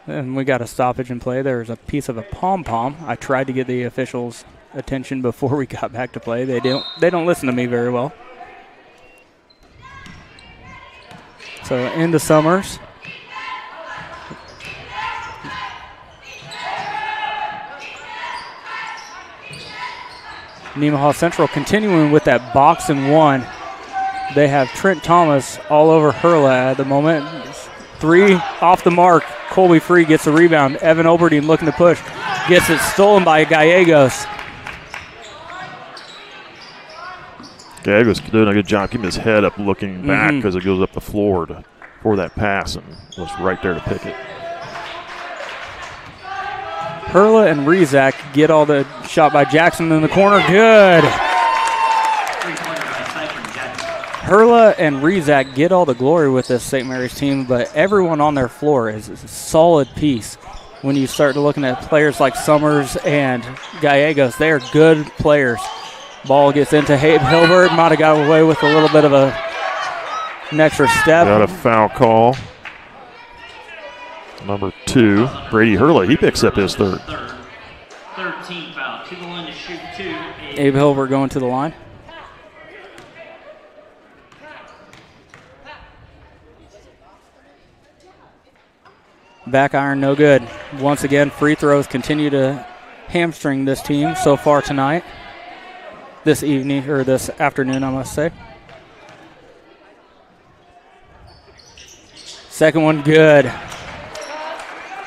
A: And we got a stoppage in play. There's a piece of a pom-pom. I tried to get the officials' attention before we got back to play. They don't listen to me very well. So into Summers. Nemaha Central continuing with that box and one. They have Trent Thomas all over Hurla at the moment. 3 off the mark. Colby Free gets the rebound. Evan Oberdeen looking to push. Gets it stolen by Gallegos.
C: Gallegos doing a good job keeping his head up, looking back because it goes up the floor for that pass and was right there to pick it.
A: Hurla and Rezak get all the shot by Jackson in the corner. Good. Hurla and Rezak get all the glory with this St. Mary's team, but everyone on their floor is a solid piece. When you start looking at players like Summers and Gallegos, they are good players. Ball gets into Abe Hilbert. Might have got away with a little bit of an extra step.
C: Got a foul call. Number 2, Brady Hurla. He picks up his third.
D: Third team foul. To the line to shoot 2.
A: Abe Hilbert going to the line. Back iron, no good. Once again, free throws continue to hamstring this team so far tonight. This evening, or this afternoon, I must say. Second one, good.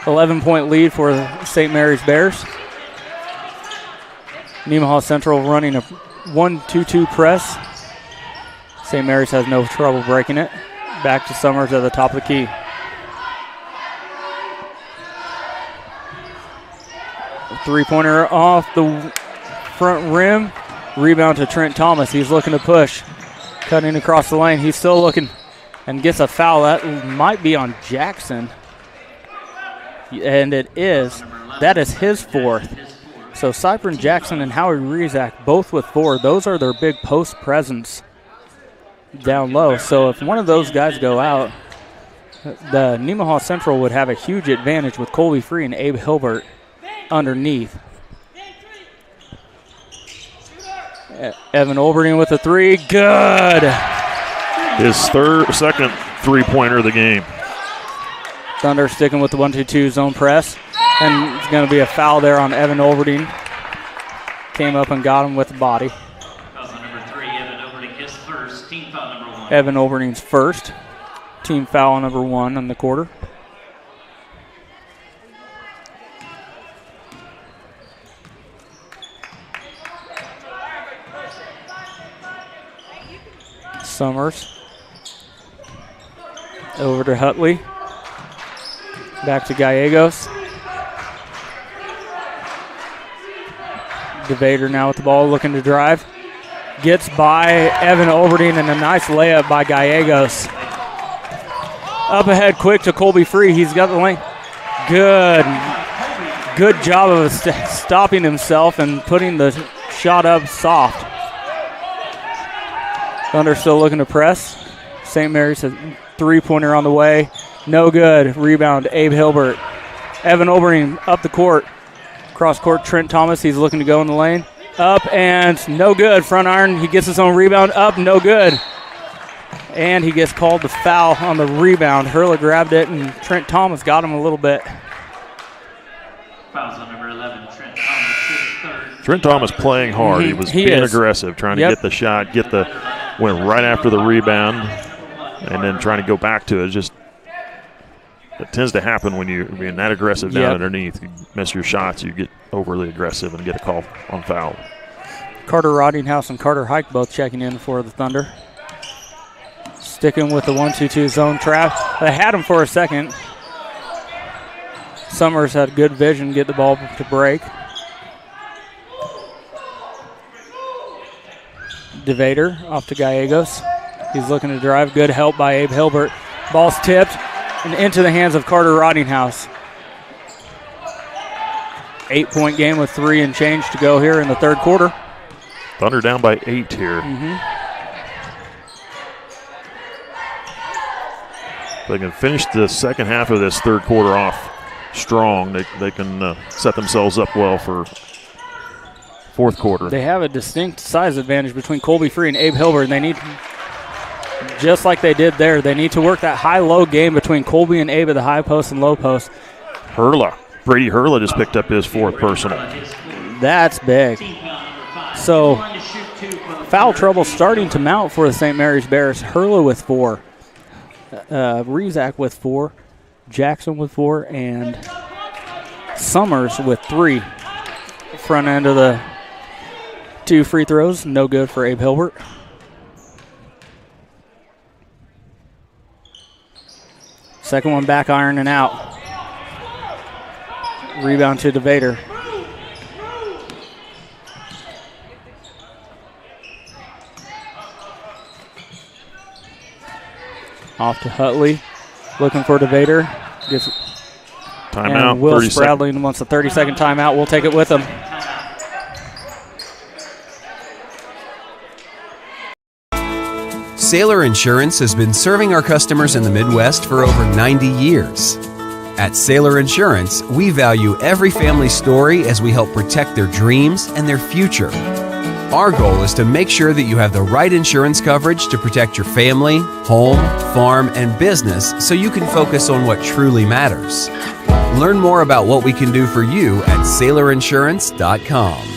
A: 11-point lead for St. Mary's Bears. Nemaha Central running a 1-2-2 press. St. Mary's has no trouble breaking it. Back to Summers at the top of the key. Three-pointer off the front rim. Rebound to Trent Thomas. He's looking to push. Cutting across the lane. He's still looking and gets a foul. That might be on Jackson. And it is. That is his 4th. So Cypern Jackson and Howie Rezak both with 4. Those are their big post presence down low. So if one of those guys go out, the Nemaha Central would have a huge advantage with Colby Free and Abe Hilbert underneath. Evan Oberdeen with a 3. Good.
C: His second three-pointer of the game.
A: Thunder sticking with the 1-2-2 zone press. And it's going to be a foul there on Evan Oberdeen. Came up and got him with the body.
D: Foul number 3, Evan Oberdeen, his first. Team foul number 1.
A: Evan Oberdeen's first. Team foul number 1 in the quarter. Summers. Over to Hutley. Back to Gallegos. DeVader now with the ball, looking to drive. Gets by Evan Olberding and a nice layup by Gallegos. Up ahead quick to Colby Free. He's got the lane. Good job of stopping himself and putting the shot up soft. Thunder still looking to press. St. Mary's a three-pointer on the way. No good. Rebound, Abe Hilbert. Evan Olberding up the court. Cross court, Trent Thomas. He's looking to go in the lane. Up and no good. Front iron. He gets his own rebound. Up, no good. And he gets called the foul on the rebound. Hurla grabbed it, and Trent Thomas got him a little bit.
D: Fouls on number 11, Trent Thomas, his third.
C: Trent Thomas playing hard. He was being aggressive, trying to get the shot, went right after the rebound, and then trying to go back to it. It tends to happen when you're being that aggressive down underneath. You miss your shots, you get overly aggressive and get a call on foul.
A: Carter Roddinghouse and Carter Hike both checking in for the Thunder. Sticking with the 1-2-2 zone trap. They had him for a second. Summers had good vision, get the ball to break. DeVader off to Gallegos. He's looking to drive. Good help by Abe Hilbert. Ball's tipped and into the hands of Carter Roddinghouse. 8-point game with 3 and change to go here in the third quarter.
C: Thunder down by 8 here. If they can finish the second half of this third quarter off strong, they can set themselves up well for fourth quarter.
A: They have a distinct size advantage between Colby Free and Abe Hilbert, and they need, just like they did there, they need to work that high-low game between Colby and Abe at the high post and low post.
C: Brady Hurla just picked up his 4th personal.
A: That's big. So foul trouble starting to mount for the St. Mary's Bears. Hurla with 4. Rezak with 4. Jackson with 4. And Summers with 3. Front end of the 2 free throws. No good for Abe Hilbert. Second one back iron and out. Rebound to DeVader. Off to Hutley. Looking for DeVader. Gets
C: timeout.
A: And Will Spradling wants a 30-second timeout. We'll take it with him.
E: Sailor Insurance has been serving our customers in the Midwest for over 90 years. At Sailor Insurance, we value every family story as we help protect their dreams and their future. Our goal is to make sure that you have the right insurance coverage to protect your family, home, farm, and business so you can focus on what truly matters. Learn more about what we can do for you at SailorInsurance.com.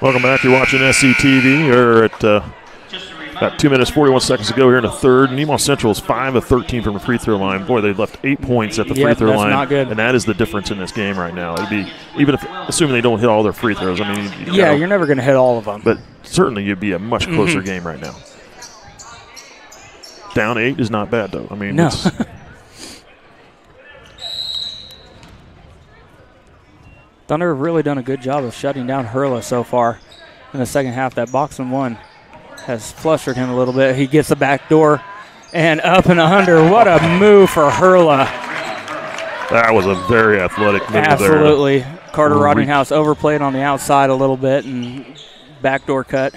C: Welcome back. You're watching SCTV. You're at about 2 minutes, 41 seconds to go here in the third. Nemaha Central is 5 of 13 from the free throw line. Boy, they left 8 points at the free throw line.
A: Not good.
C: And that is the difference in this game right now. It'd be, even if, assuming they don't hit all their free throws. I mean,
A: you're never going to hit all of them.
C: But certainly you'd be a much closer game right now. Down 8 is not bad, though. I mean,
A: no. Thunder have really done a good job of shutting down Hurla so far in the second half. That box and one has flustered him a little bit. He gets the back door and up and under. What a move for Hurla.
C: That was a very athletic move.
A: Absolutely.
C: There.
A: Carter Roddinghouse overplayed on the outside a little bit and backdoor cut.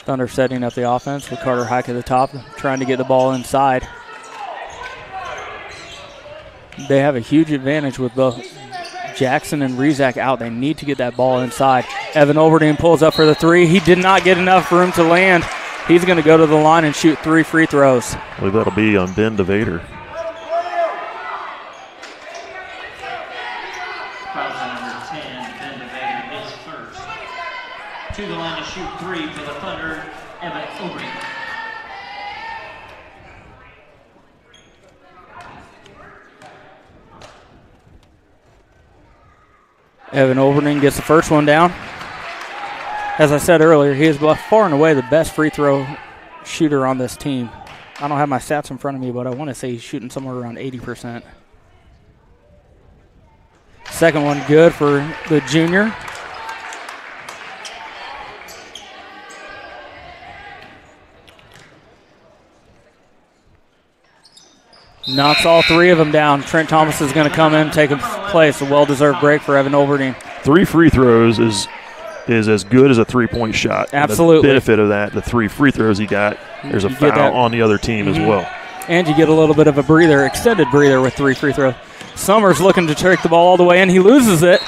A: Thunder setting up the offense with Carter Hike at the top, trying to get the ball inside. They have a huge advantage with both Jackson and Rezak out. They need to get that ball inside. Evan Olberding pulls up for the 3. He did not get enough room to land. He's going to go to the line and shoot 3 free throws.
C: I believe that'll be on Ben DeVader.
D: To the line to shoot 3 for the Thunder, Evan Olberding.
A: Evan Olberding gets the first one down. As I said earlier, he is by far and away the best free throw shooter on this team. I don't have my stats in front of me, but I want to say he's shooting somewhere around 80%. Second one good for the junior. Knocks all three of them down. Trent Thomas is going to come in, take his place. A well-deserved break for Evan Olberding.
C: 3 free throws is as good as a three-point shot.
A: Absolutely.
C: The benefit of that, the 3 free throws he got, there's a foul on the other team as well.
A: And you get a little bit of a breather, extended breather with 3 free throws. Summers looking to take the ball all the way in. He loses it.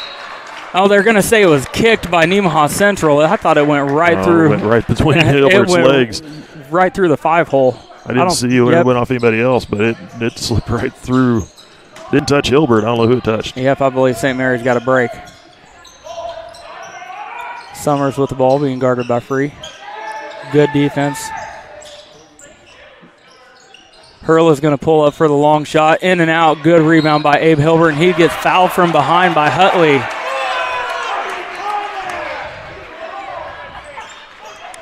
A: Oh, they're going to say it was kicked by Nemaha Central. I thought it went right through.
C: It went right between Hilbert's legs.
A: Right through the 5-hole.
C: I didn't see when it went off anybody else, but it slipped right through. Didn't touch Hilbert. I don't know who it touched.
A: Yep, I believe St. Mary's got a break. Summers with the ball being guarded by Free. Good defense. Hurl is going to pull up for the long shot. In and out. Good rebound by Abe Hilbert. And he gets fouled from behind by Hutley.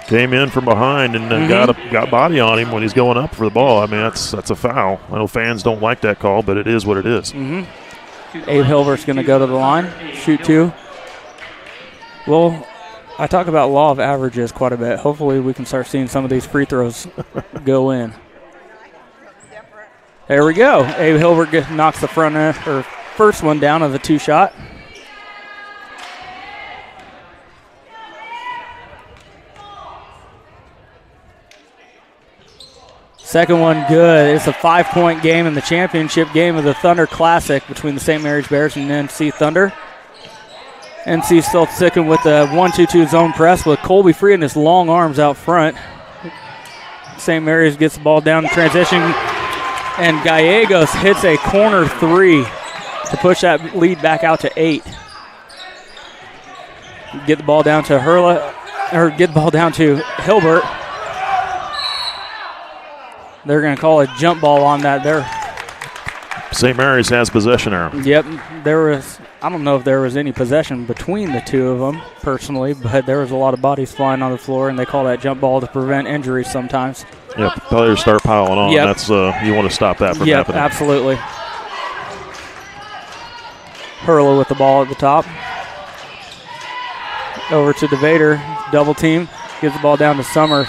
C: Came in from behind and got body on him when he's going up for the ball. I mean, that's a foul. I know fans don't like that call, but it is what it is.
A: Abe Hilbert's going to go to the line, shoot 2. Well, I talk about law of averages quite a bit. Hopefully we can start seeing some of these free throws go in. There we go. Abe Hilbert knocks the first one down of the 2-shot. Second one good. It's a 5-point game in the championship game of the Thunder Classic between the St. Mary's Bears and NC Thunder. NC still sticking with the 1-2-2 zone press with Colby Free and his long arms out front. St. Mary's gets the ball down in transition, and Gallegos hits a corner 3 to push that lead back out to 8. Get the ball down to get the ball down to Hilbert. They're going to call a jump ball on that there.
C: St. Mary's has possession arrow.
A: Yep. I don't know if there was any possession between the two of them personally, but there was a lot of bodies flying on the floor, and they call that jump ball to prevent injuries sometimes.
C: Yep. Players start piling on.
A: Yep.
C: That's you want to stop that from happening.
A: Absolutely. Hurla with the ball at the top. Over to DeVader. Double team. Gives the ball down to Summers.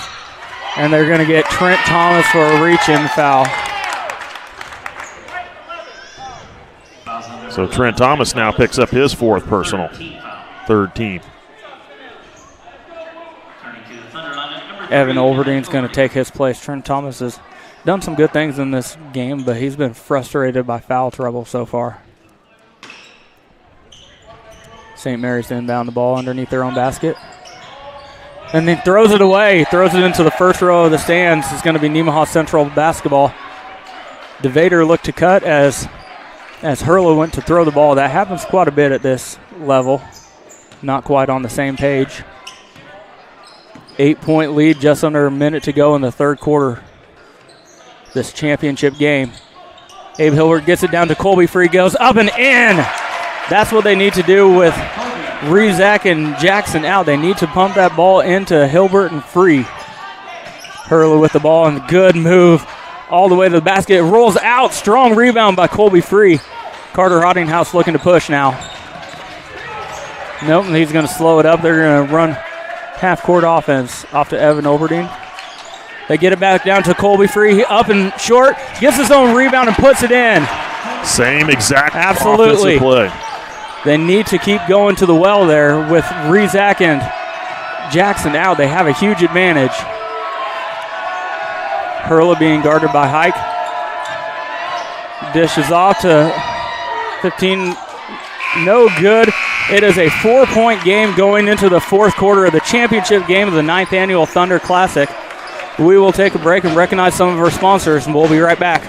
A: And they're going to get Trent Thomas for a reach-in foul.
C: So Trent Thomas now picks up his 4th personal, 3rd team.
A: Evan Olberding's going to take his place. Trent Thomas has done some good things in this game, but he's been frustrated by foul trouble so far. St. Mary's inbound the ball underneath their own basket. And then throws it away, throws it into the first row of the stands. It's going to be Nemaha Central basketball. DeVader looked to cut as Hurla went to throw the ball. That happens quite a bit at this level. Not quite on the same page. 8-point lead, just under a minute to go in the 3rd quarter. This championship game. Abe Hilbert gets it down to Colby Free, goes up and in. That's what they need to do with Rezak and Jackson out. They need to pump that ball into Hilbert and Free. Hurley with the ball and good move all the way to the basket. It rolls out. Strong rebound by Colby Free. Carter Hottinghouse looking to push now. Nope, he's going to slow it up. They're going to run half-court offense off to Evan Olberding. They get it back down to Colby Free. Up and short. Gets his own rebound and puts it in.
C: Same exact offensive play.
A: They need to keep going to the well there with Rezak and Jackson out. They have a huge advantage. Hurla being guarded by Hike. Dishes off to 15. No good. It is a 4-point game going into the 4th quarter of the championship game of the 9th Annual Thunder Classic. We will take a break and recognize some of our sponsors, and we'll be right back.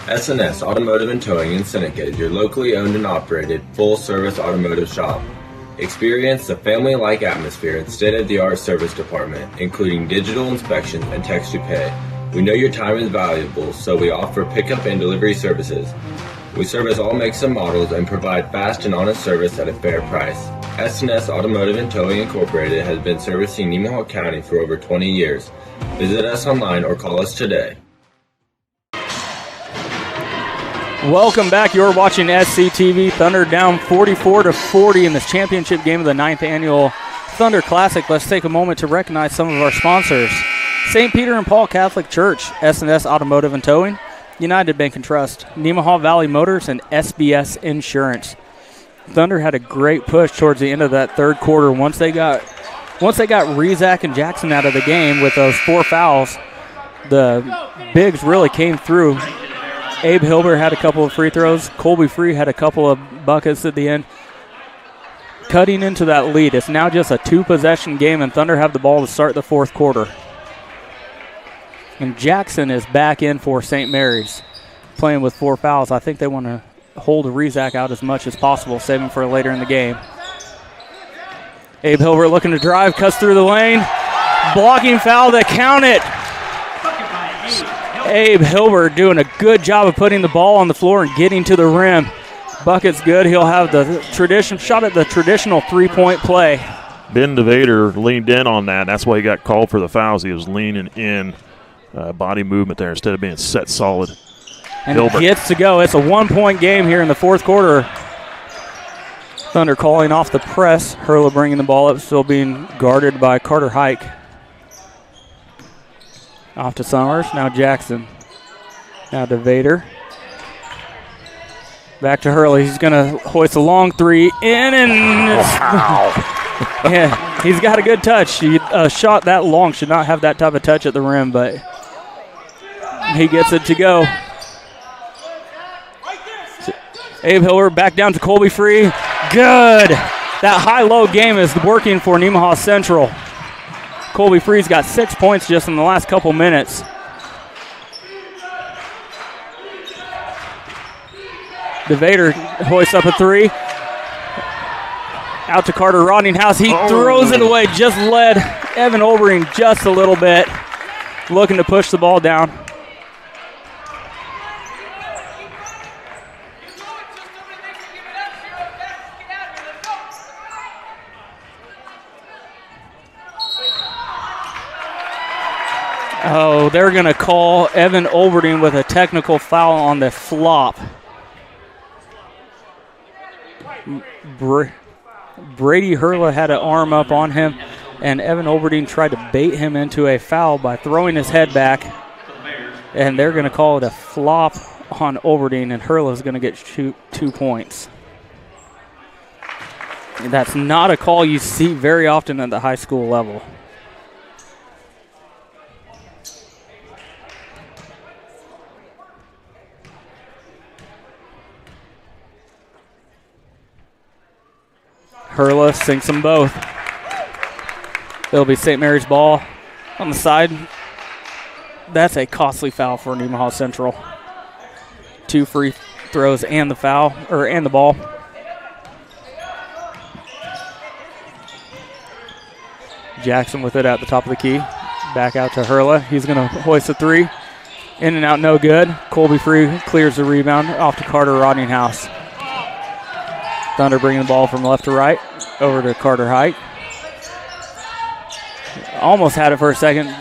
M: S&S Automotive and Towing in Seneca is your locally owned and operated full-service automotive shop. Experience the family-like atmosphere and state-of-the-art service department, including digital inspections and text-to-pay. We know your time is valuable, so we offer pickup and delivery services. We service all makes and models and provide fast and honest service at a fair price. S&S Automotive and Towing Incorporated has been servicing Nemaha County for over 20 years. Visit us online or call us today.
A: Welcome back. You're watching SCTV. Thunder down 44-40 in this championship game of the 9th annual Thunder Classic. Let's take a moment to recognize some of our sponsors. St. Peter and Paul Catholic Church, S&S Automotive and Towing, United Bank and Trust, Nemaha Valley Motors, and SBS Insurance. Thunder had a great push towards the end of that third quarter. Once they got Rezak and Jackson out of the game with those 4 fouls, the bigs really came through. Abe Hilbert had a couple of free throws. Colby Free had a couple of buckets at the end. Cutting into that lead. It's now just a 2-possession game, and Thunder have the ball to start the fourth quarter. And Jackson is back in for St. Mary's, playing with 4 fouls. I think they want to hold Rezak out as much as possible, save him for later in the game. Abe Hilbert looking to drive, cuts through the lane. Blocking foul to count it. Abe Hilbert doing a good job of putting the ball on the floor and getting to the rim. Bucket's good. He'll have the shot at the traditional 3-point play.
C: Ben DeVader leaned in on that. That's why he got called for the fouls. He was leaning in, body movement there instead of being set solid.
A: And Hilbert gets to go. It's a 1-point game here in the fourth quarter. Thunder calling off the press. Hurla bringing the ball up, still being guarded by Carter Hike. Off to Summers. Now Jackson. Now to Vader. Back to Hurley. He's going to hoist a long 3 in, and yeah, he's got a good touch. A shot that long should not have that type of touch at the rim, but he gets it to go. Abe Hilbert back down to Colby Free. Good. That high-low game is working for Nemaha Central. Colby Free's got 6 points just in the last couple minutes. DeVader hoists up a 3. Out to Carter Rodninghouse. He throws it away. Just led Evan Olbering just a little bit. Looking to push the ball down. Oh, they're going to call Evan Olbering with a technical foul on the flop. Brady Hurla had an arm up on him, and Evan Olbering tried to bait him into a foul by throwing his head back, and they're going to call it a flop on Olbering, and Hurla's going to get 2 points. And that's not a call you see very often at the high school level. Hurla sinks them both. It'll be St. Mary's ball on the side. That's a costly foul for Nemaha Central. 2 free throws and the foul, and the ball. Jackson with it at the top of the key. Back out to Hurla. He's going to hoist a 3. In and out, no good. Colby Free clears the rebound off to Carter Rodninghouse. Thunder bringing the ball from left to right, over to Carter Hike. Almost had it for a second.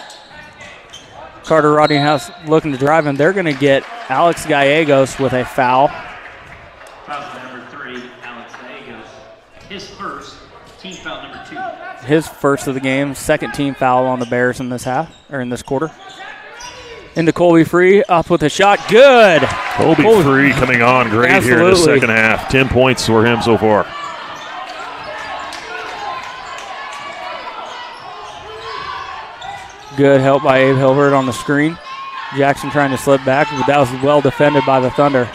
A: Carter Rodninghouse looking to drive him. They're going to get Alex Gallegos with a foul.
D: Foul number 3, Alex Gallegos. His first, team foul number 2.
A: His first of the game, second team foul on the Bears in this half, or in this quarter. Into Colby Free, up with a shot. Good.
C: Colby Free coming on great Absolutely. Here in the second half. 10 points for him so far.
A: Good help by Abe Hilbert on the screen. Jackson trying to slip back, but that was well defended by the Thunder.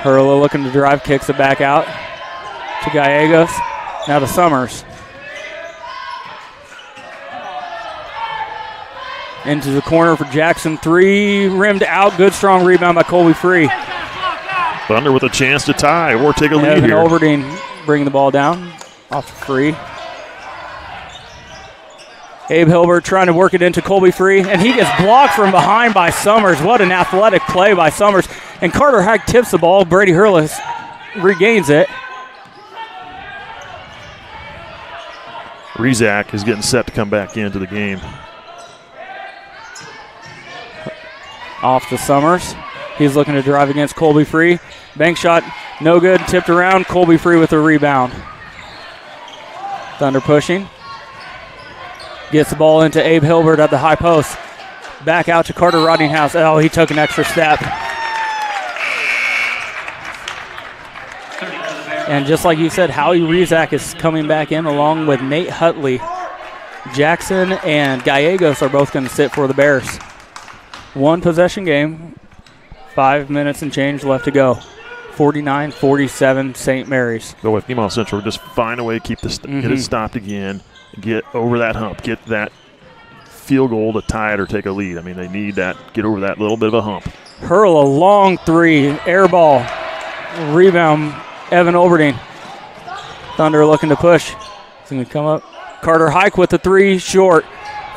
A: Hurla looking to drive, kicks it back out to Gallegos. Now to Summers. Into the corner for Jackson. 3 rimmed out. Good strong rebound by Colby Free.
C: Thunder with a chance to tie or take a lead
A: Evan
C: here.
A: Olbering bringing the ball down off Free. Abe Hilbert trying to work it into Colby Free, and he gets blocked from behind by Summers. What an athletic play by Summers. And Carter Hike tips the ball. Brady Hurla regains it.
C: Rizak is getting set to come back into the game.
A: Off to Summers. He's looking to drive against Colby Free. Bank shot, no good, tipped around. Colby Free with a rebound. Thunder pushing. Gets the ball into Abe Hilbert at the high post. Back out to Carter Rodninghouse. Oh, he took an extra step. And just like you said, Howie Rizak is coming back in along with Nate Hutley. Jackson and Gallegos are both going to sit for the Bears. One possession game, 5 minutes and change left to go. 49-47 St. Mary's.
C: Go with Nemaha Central. Just find a way to keep this, get it stopped again, get over that hump, get that field goal to tie it or take a lead. I mean, they need that, get over that little bit of a hump.
A: Hurl a long three, air ball, rebound, Evan Oberding. Thunder looking to push. He's going to come up. Carter Hike with the three, short.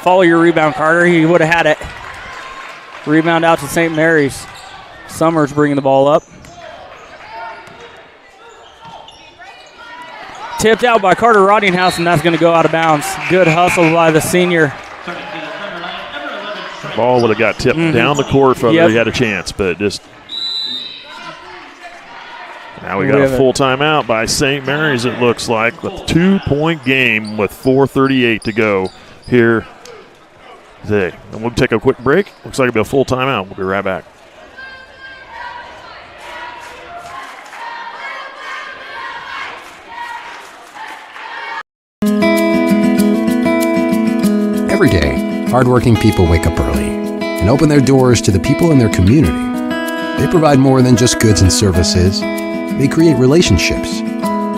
A: Follow your rebound, Carter. He would have had it. Rebound out to St. Mary's. Summers bringing the ball up. Tipped out by Carter Rodninghouse, and that's going to go out of bounds. Good hustle by the senior.
C: Ball would have got tipped down the court from there. He had a chance, but just now we got a full timeout by St. Mary's, it looks like, with 2-point game with 4:38 to go here today. And we'll take a quick break. Looks like it'll be a full timeout. We'll be right back.
N: Every day, hardworking people wake up early and open their doors to the people in their community. They provide more than just goods and services. They create relationships.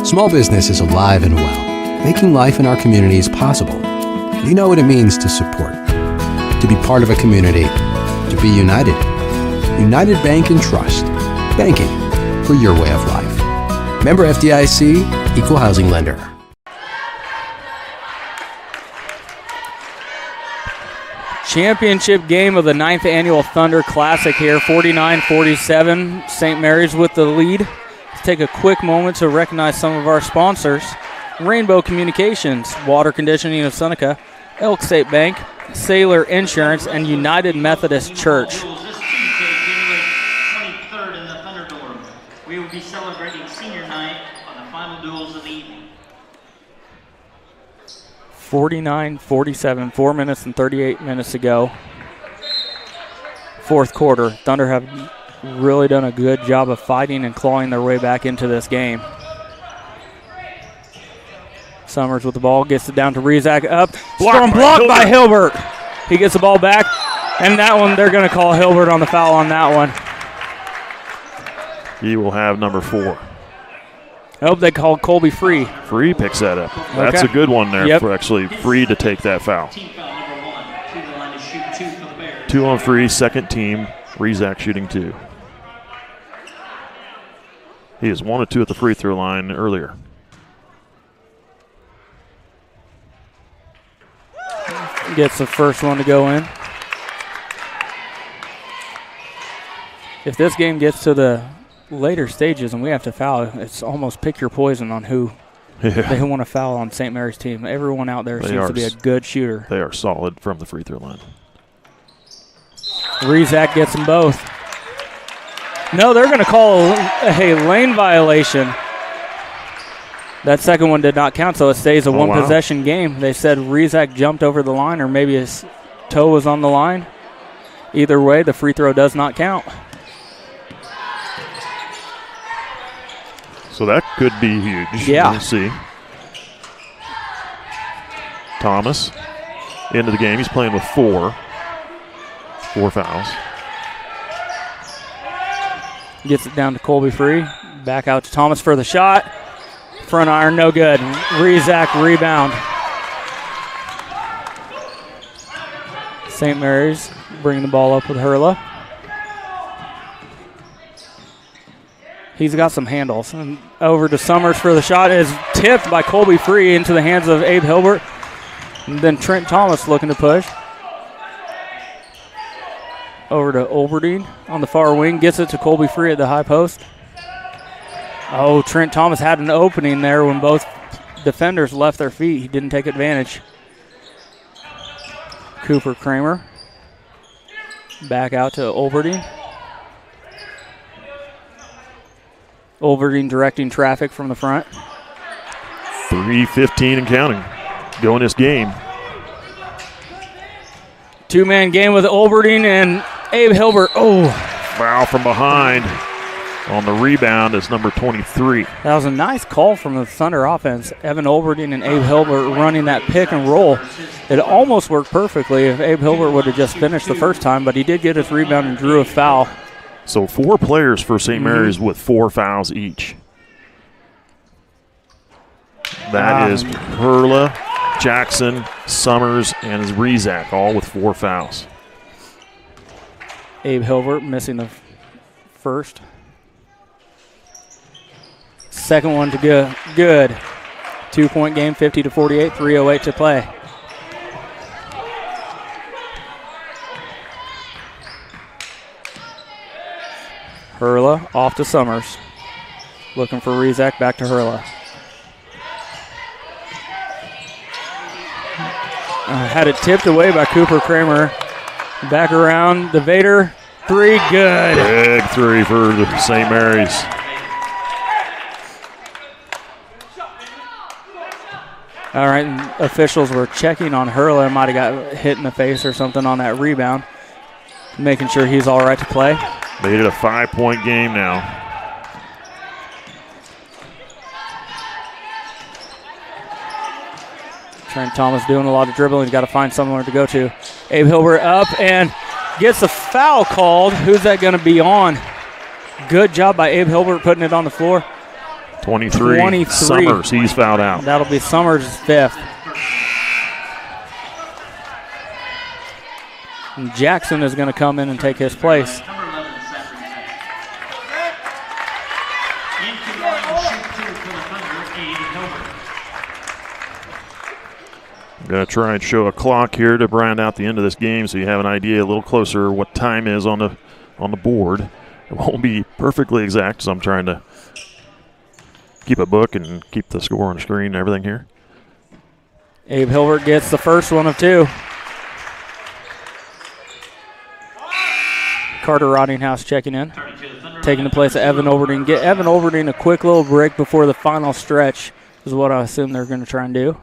N: Small business is alive and well, making life in our communities possible. We know what it means to support, to be part of a community, to be united. United Bank and Trust. Banking for your way of life. Member FDIC, Equal Housing Lender.
A: Championship game of the 9th Annual Thunder Classic here, 49-47. St. Mary's with the lead. Let's take a quick moment to recognize some of our sponsors. Rainbow Communications, Water Conditioning of Seneca, Elk State Bank, Sailor Insurance, and United Methodist Church.
D: This Tuesday, January 23rd in the Thunderdome. We will be celebrating senior night on the final duels of the evening.
A: 49-47, 4 minutes and 38 minutes to go. Fourth quarter. Thunder have really done a good job of fighting and clawing their way back into this game. Summers with the ball, gets it down to Rizak, up. Blocked by Hilbert. He gets the ball back, and that one, they're going to call Hilbert on the foul on that one.
C: He will have number 4.
A: Oh, they called Colby Free.
C: Free picks that up. That's a good one there for actually Free to take that foul. 2 on Free, second team. Rizak shooting 2. He is 1 of 2 at the free throw line earlier.
A: Gets the first one to go in. If this game gets to the later stages and we have to foul, it's almost pick your poison on who they want to foul on St. Mary's team. Everyone out there seems to be a good shooter.
C: They are solid from the free throw line.
A: Rizak gets them both. No, they're going to call a lane violation. That second one did not count, so it stays a one-possession game. They said Rizak jumped over the line or maybe his toe was on the line. Either way, the free throw does not count.
C: So that could be huge.
A: Yeah.
C: We'll see. Thomas into the game. He's playing with 4 fouls.
A: Gets it down to Colby Free. Back out to Thomas for the shot. Front iron, no good. Rizak rebound. St. Mary's bringing the ball up with Hurla. He's got some handles. And over to Summers for the shot. It is tipped by Colby Free into the hands of Abe Hilbert. And then Trent Thomas looking to push. Over to Oberdeen on the far wing. Gets it to Colby Free at the high post. Oh, Trent Thomas had an opening there when both defenders left their feet. He didn't take advantage. Cooper Kramer back out to Olberding. Olberding directing traffic from the front.
C: 3:15 and counting. Go in this game.
A: Two-man game with Olberding and Abe Hilbert. Oh.
C: Foul from behind. On the rebound is number 23.
A: That was a nice call from the Thunder offense. Evan Olberding and Abe Hilbert running that pick and roll. It almost worked perfectly if Abe Hilbert would have just finished the first time, but he did get his rebound and drew a foul.
C: So 4 players for St. Mary's with 4 fouls each. That is Perla, Jackson, Summers, and Rezak, all with 4 fouls.
A: Abe Hilbert missing the first. Second one to go. Good. 2-point game, 50-48, 3:08 to play. Hurla off to Summers. Looking for Rezak, back to Hurla. Had it tipped away by Cooper Kramer. Back around the Vader. 3, good.
C: Big 3 for the St. Mary's.
A: All right, and officials were checking on Hurla. Might have got hit in the face or something on that rebound. Making sure he's all right to play.
C: Made it a 5-point game now.
A: Trent Thomas doing a lot of dribbling. He's got to find somewhere to go to. Abe Hilbert up and gets a foul called. Who's that going to be on? Good job by Abe Hilbert putting it on the floor.
C: 23. Summers, he's fouled out.
A: That'll be Summers' 5th. And Jackson is going to come in and take his place.
C: I'm going to try and show a clock here to round out the end of this game so you have an idea a little closer what time is on the board. It won't be perfectly exact, so I'm trying to keep a book and keep the score on the screen and everything here.
A: Abe Hilbert gets the first one of 2. Carter Rottinghouse checking in, taking the place of Evan Olberding. Get Evan Olberding a quick little break before the final stretch is what I assume they're going to try and do.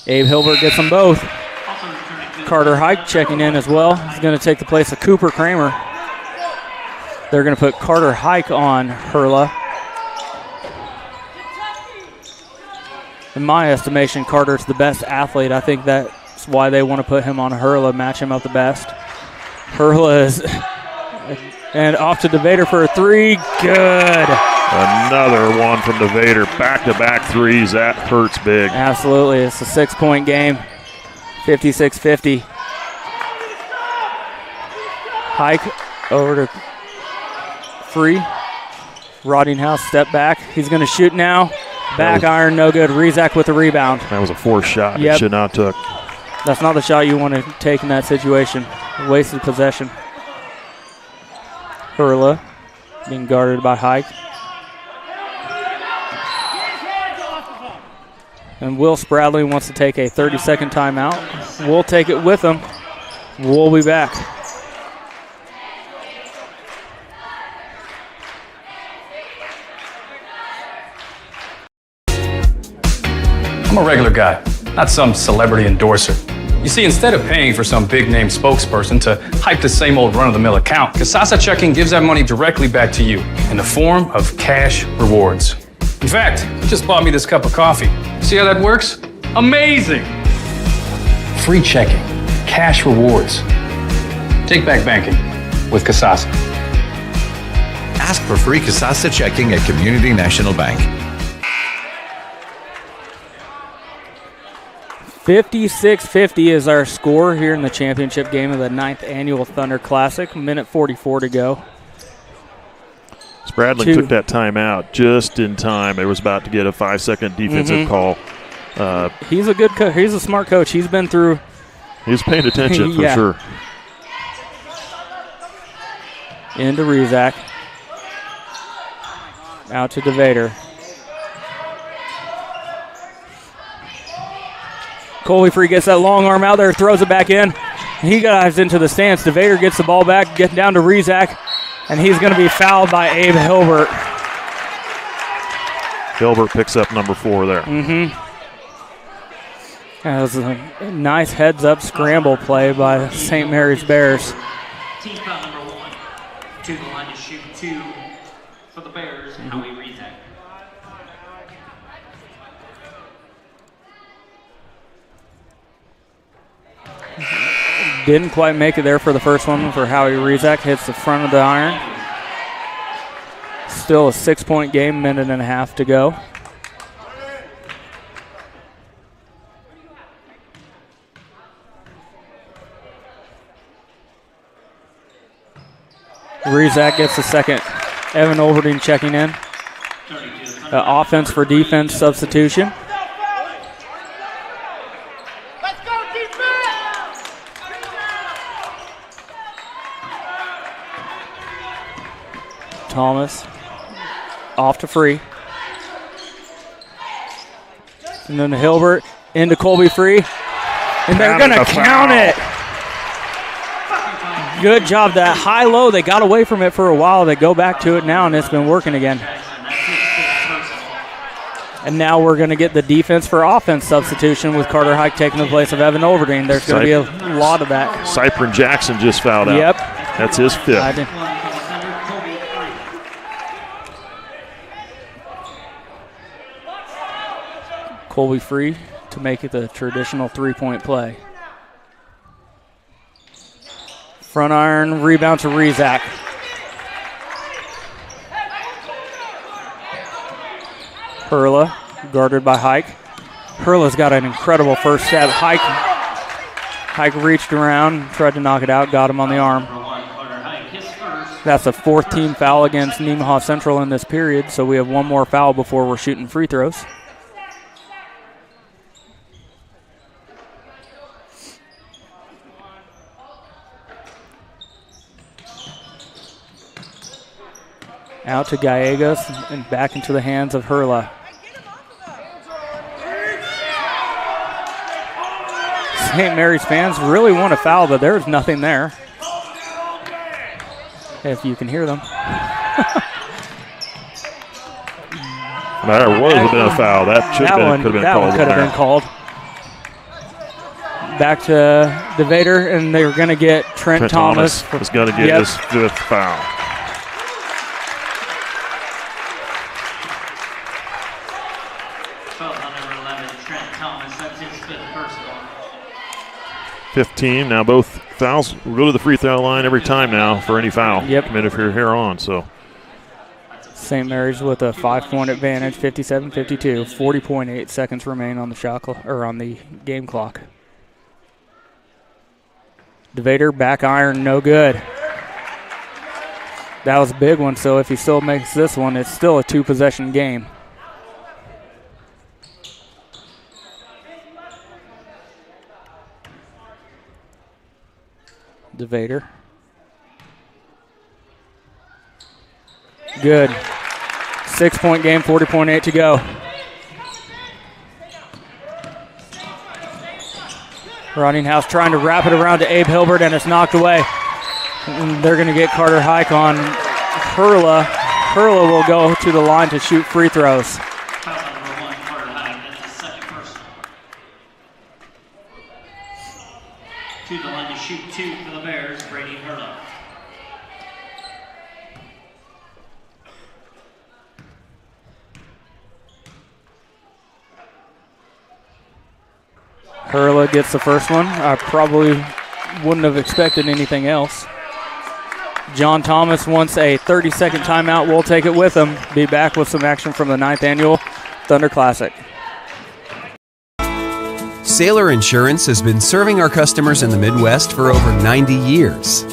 A: Abe Hilbert gets them both. Carter Hike checking in as well. He's going to take the place of Cooper Kramer. They're going to put Carter Hike on Hurla. In my estimation, Carter's the best athlete. I think that's why they want to put him on Hurla, match him up the best. Hurla is, and off to DeVader for a 3. Good.
C: Another one from DeVader. Back-to-back 3s. That hurts big.
A: Absolutely. It's a 6-point game. 56-50. Hike over to Free. Rottinghouse step back. He's going to shoot now. Back iron, no good. Rezak with the rebound.
C: That was a forced shot.
A: Yep.
C: It should not took.
A: That's not the shot you want to take in that situation. Wasted possession. Hurla being guarded by Hike. And Will Spradley wants to take a 30-second timeout. We'll take it with him. We'll be back.
O: I'm a regular guy, not some celebrity endorser. You see, instead of paying for some big-name spokesperson to hype the same old run-of-the-mill account, Kasasa Checking gives that money directly back to you in the form of cash rewards. In fact, he just bought me this cup of coffee. See how that works? Amazing! Free checking, cash rewards. Take back banking with Kasasa.
P: Ask for free Kasasa Checking at Community National Bank.
A: 56-50 is our score here in the championship game of the 9th Annual Thunder Classic. Minute 44 to go.
C: Spradling took that timeout just in time. It was about to get a 5-second defensive call.
A: He's a good coach. He's a smart coach. He's been through
C: He's paying attention for
A: Yeah.
C: sure.
A: Into Rezak. Out to DeVader. Colby Free gets that long arm out there, throws it back in. He dives into the stance. DeVader gets the ball back, getting down to Rezak, and he's going to be fouled by Abe Hilbert.
C: Hilbert picks up number 4 there.
A: That was a nice heads-up scramble play by St. Mary's Bears.
D: Team foul number 1. To the line to shoot 2 for the Bears, Howie Rezak.
A: Didn't quite make it there for the first one for Howie Rezak. Hits the front of the iron. Still a 6-point game, minute and a half to go. Rezak gets the second. Evan Olverding checking in. Offense for defense substitution. Thomas off to Free. And then to Hilbert into Colby Free. And they're going to count it. Good job. That high-low, they got away from it for a while. They go back to it now, and it's been working again. And now we're going to get the defense for offense substitution with Carter Hike taking the place of Evan Olverding. There's going to be a lot of that.
C: Cyprin Jackson just fouled out.
A: Yep.
C: That's his 5th.
A: Colby Free to make it the traditional 3-point play. Front iron, rebound to Rezak. Hurla, guarded by Hike. Hurla's got an incredible first step. Hike reached around, tried to knock it out, got him on the arm. That's a 4th team foul against Nemaha Central in this period, so we have one more foul before we're shooting free throws. Out to Gallegos and back into the hands of Hurla. St. Mary's fans really want a foul, but there's nothing there. If you can hear them.
C: There would have been a foul. That could have been called.
A: Back to DeVader, and they're going to get Trent Thomas.
C: Is going to get his 5th foul.
D: Foul on number 11, Trent Thomas. That's his 5th personal.
C: 15. Now both fouls will go to the free throw line every time now for any foul.
A: Yep.
C: Committed for here on. So
A: St. Mary's with a 5-point advantage, 57-52. 40.8 seconds remain on the shot or on the game clock. DeVader back iron, no good. That was a big one, so if he still makes this one, it's still a 2-possession game. DeVader. Good. 6-point game, 40.8 to go. Roddinghouse trying to wrap it around to Abe Hilbert, and it's knocked away. And they're going to get Carter Hike on Hurla. Hurla will go to the line to shoot free throws.
D: To the line to shoot 2 for the Bears, Brady Hurla.
A: Hurla gets the first one. I probably wouldn't have expected anything else. John Thomas wants a 30-second timeout. We'll take it with him. Be back with some action from the 9th Annual Thunder Classic.
E: Sailor Insurance has been serving our customers in the Midwest for over 90 years.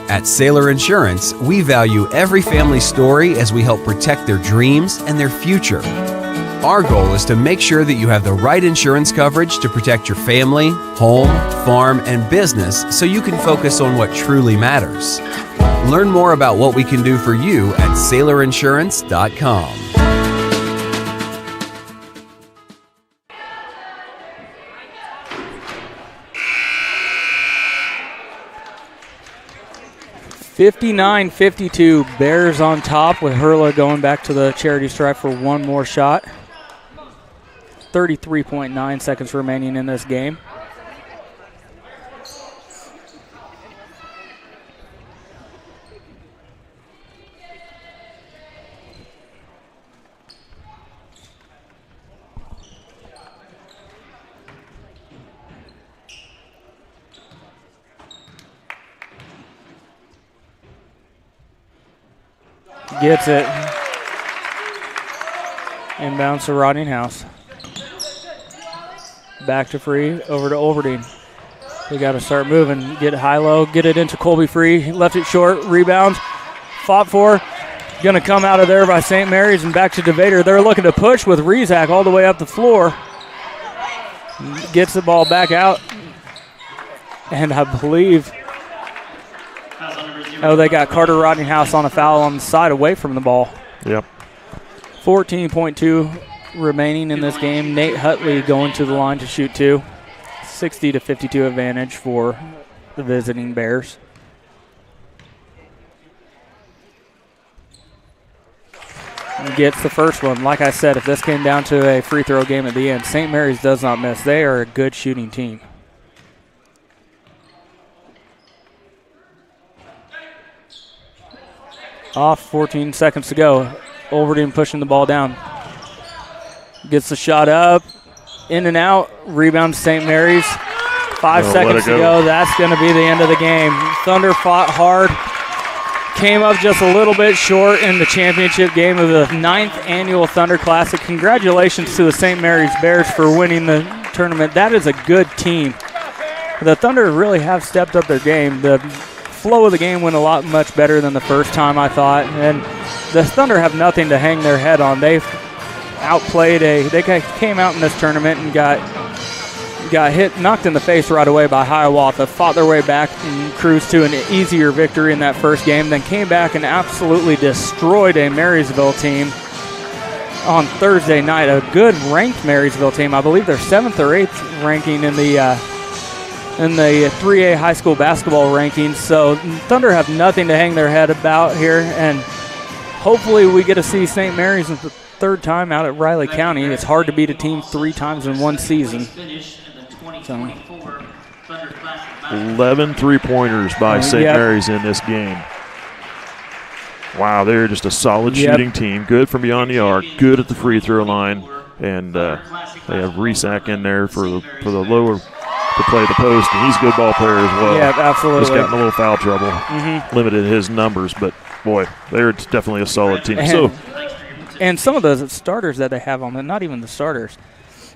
E: At Sailor Insurance, we value every family story as we help protect their dreams and their future. Our goal is to make sure that you have the right insurance coverage to protect your family, home, farm, and business so you can focus on what truly matters. Learn more about what we can do for you at SailorInsurance.com.
A: (59-52) Bears on top with Hurla going back to the charity stripe for one more shot. 33.9 seconds remaining in this game. Gets it. Inbounds to Rottinghouse. Back to Free, over to Overdine. We got to start moving. Get high-low, get it into Colby Free. He left it short, rebound. Fought for. Going to come out of there by St. Mary's and back to DeVader. They're looking to push with Rezak all the way up the floor. Gets the ball back out. And I believe... Oh, they got Carter Rottinghouse on a foul on the side away from the ball.
C: Yep.
A: 14.2 remaining in this game. Nate Hutley going to the line to shoot two. 60-52 advantage for the visiting Bears. And gets the first one. Like I said, if this came down to a free throw game at the end, St. Mary's does not miss. They are a good shooting team. Off, 14 seconds to go. Overdine pushing the ball down. Gets the shot up, in and out. Rebound St. Mary's. 5 seconds to go. That's going to be the end of the game. Thunder fought hard. Came up just a little bit short in the championship game of the 9th annual Thunder Classic. Congratulations to the St. Mary's Bears for winning the tournament. That is a good team. The Thunder really have stepped up their game. The flow of the game went a lot much better than the first time, I thought, and the Thunder have nothing to hang their head on. They've outplayed they came out in this tournament and got knocked in the face right away by Hiawatha, fought their way back and cruised to an easier victory in that first game, then came back and absolutely destroyed a Marysville team on Thursday night, a good ranked Marysville team. I believe they're 7th or 8th ranking in the 3A high school basketball rankings. So Thunder have nothing to hang their head about here, and hopefully we get to see St. Mary's the third time out at Riley County. It's hard to beat a team 3 times in one season. So
C: 11 three-pointers by St. Mary's in this game. Wow, they're just a solid shooting team. Good from beyond the arc, good at the free throw line, and they have Rezak in there for the lower to play the post, and he's a good ball player as well.
A: Yeah, absolutely.
C: Just got in a little foul trouble, limited his numbers, but boy, they're definitely a solid team.
A: And some of the starters that they have on them, not even the starters,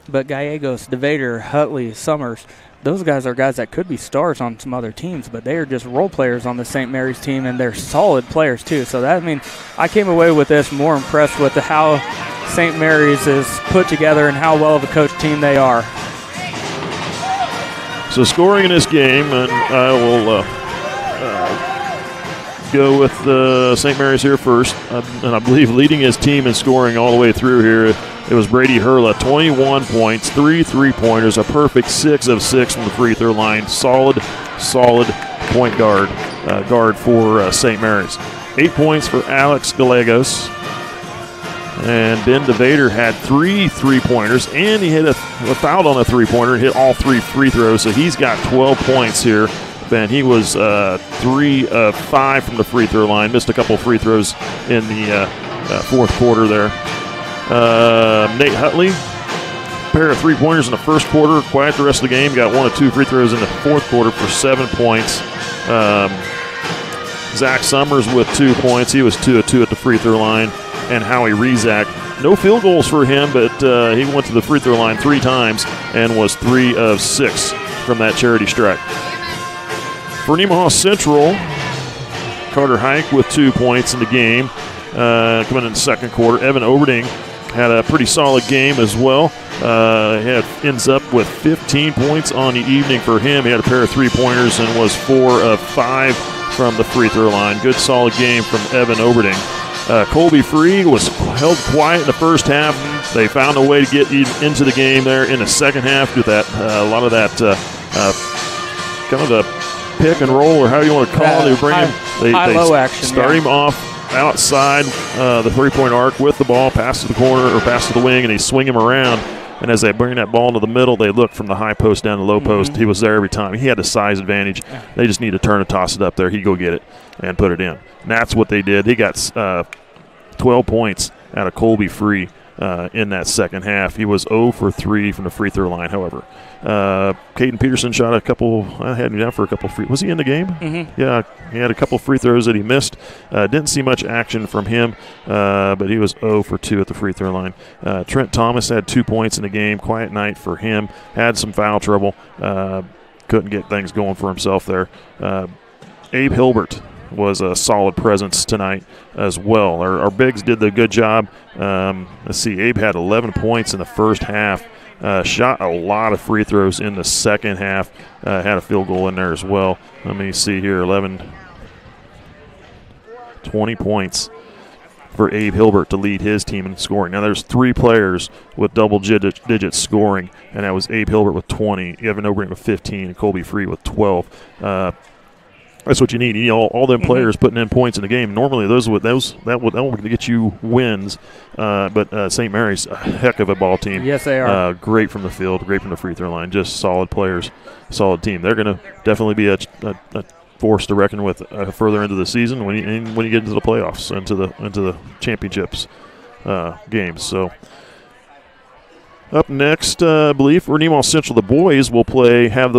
A: but Gallegos, DeVader, Hutley, Summers, those guys are guys that could be stars on some other teams, but they are just role players on the St. Mary's team, and they're solid players too. So that, I mean, I came away with this more impressed with how St. Mary's is put together and how well of a coached team they are.
C: So scoring in this game, and I will go with St. Mary's here first, and I believe leading his team in scoring all the way through here, it was Brady Hurla, 21 points, 3 3-pointers, a perfect 6 of 6 from the free throw line. Solid point guard for St. Mary's. 8 points for Alex Gallegos. And Ben DeVader had 3 3-pointers, and he hit a foul on a 3-pointer, hit all 3 free throws, so he's got 12 points here. Ben, he was 3 of 5 from the free throw line, missed a couple free throws in the fourth quarter there. Nate Hutley, pair of 3-pointers in the first quarter, quiet the rest of the game, got 1 of 2 free throws in the fourth quarter for 7 points. Zach Summers with 2 points, he was 2 of 2 at the free throw line. And Howie Rezak, no field goals for him, but he went to the free throw line 3 times and was 3 of 6 from that charity stripe. For Nemaha Central, Carter Hike with 2 points in the game. Coming in the second quarter, Evan Overding had a pretty solid game as well. Ends up with 15 points on the evening for him. He had a pair of three-pointers and was 4 of 5 from the free throw line. Good solid game from Evan Oberding. Colby Free was held quiet in the first half. They found a way to get into the game there in the second half with that a lot of that kind of the pick and roll, or how you want to call it. They bring him, they
A: action,
C: start him off outside the three-point arc with the ball, pass to the corner or pass to the wing, and they swing him around. And as they bring that ball to the middle, they look from the high post down to the low post. He was there every time. He had a size advantage. They just need to turn and toss it up there. He'd go get it and put it in. And that's what they did. He got 12 points out of Colby Free in that second half. He was 0 for 3 from the free throw line, however. Caden Peterson shot a couple. I had him down for a couple free. Was he in the game?
A: Mm-hmm.
C: Yeah, he had a couple free throws that he missed. Didn't see much action from him, but he was 0 for 2 at the free throw line. Trent Thomas had 2 points in the game. Quiet night for him. Had some foul trouble. Couldn't get things going for himself there. Abe Hilbert was a solid presence tonight as well. Our bigs did the good job. Let's see, Abe had 11 points in the first half. Shot a lot of free throws in the second half. Had a field goal in there as well. Let me see here, 20 points for Abe Hilbert to lead his team in scoring. Now there's 3 players with double-digit scoring, and that was Abe Hilbert with 20, Evan Oberding with 15, and Colby Free with 12. That's what you need. You need all them players putting in points in the game. Normally, that would get you wins. But St. Mary's a heck of a ball team.
A: Yes, they are.
C: Great from the field, great from the free throw line. Just solid players, solid team. They're going to definitely be a force to reckon with further into the season when you get into the playoffs, into the championships games. So. Up next, I believe, for Nemaha Central, the boys will have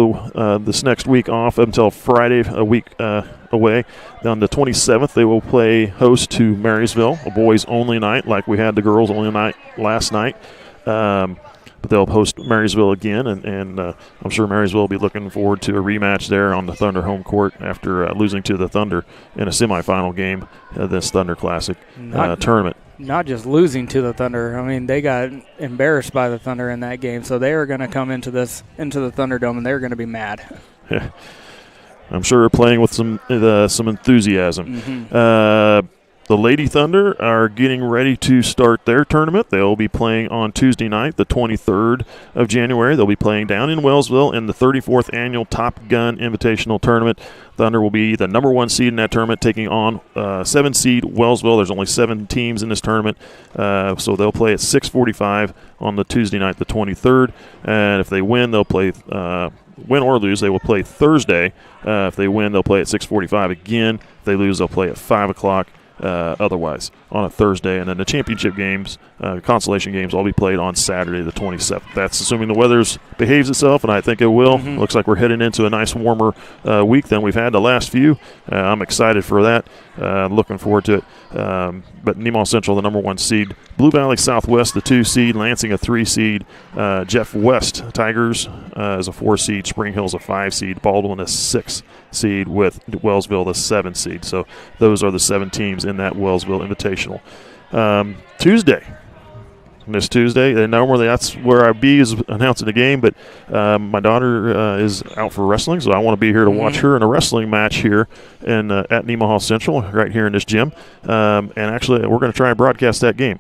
C: this next week off until Friday, a week away. On the 27th, they will play host to Marysville, a boys-only night, like we had the girls-only night last night. But they'll host Marysville again, and I'm sure Marysville will be looking forward to a rematch there on the Thunder home court after losing to the Thunder in a semifinal game of this Thunder Classic tournament.
A: Not just losing to the Thunder. I mean, they got embarrassed by the Thunder in that game, so they are going to come into the Thunderdome, and they're going to be mad.
C: Yeah. I'm sure playing with some enthusiasm. The Lady Thunder are getting ready to start their tournament. They'll be playing on Tuesday night, the 23rd of January. They'll be playing down in Wellsville in the 34th Annual Top Gun Invitational Tournament. Thunder will be the number 1 seed in that tournament, taking on 7-seed Wellsville. There's only 7 teams in this tournament, so they'll play at 6:45 on the Tuesday night, the 23rd. And if they win, they'll play win or lose, they will play Thursday. If they win, they'll play at 6:45 again. If they lose, they'll play at 5 o'clock. Otherwise on a Thursday, and then the championship games, consolation games, all be played on Saturday the 27th. That's assuming the weather behaves itself, and I think it will. Looks like we're heading into a nice warmer week than we've had the last few. I'm excited for that. Looking forward to it. But Nemaha Central, the number 1 seed. Blue Valley Southwest, the 2 seed. Lansing, a 3 seed. Jeff West Tigers is a 4 seed. Spring Hill's a 5 seed. Baldwin, a 6 seed, with Wellsville, the 7 seed. So those are the 7 teams in that Wellsville Invitational. This Tuesday, and normally that's where our B is announcing the game, but my daughter is out for wrestling, so I want to be here to watch her in a wrestling match here at Nemaha Central, right here in this gym. And actually, we're going to try and broadcast that game.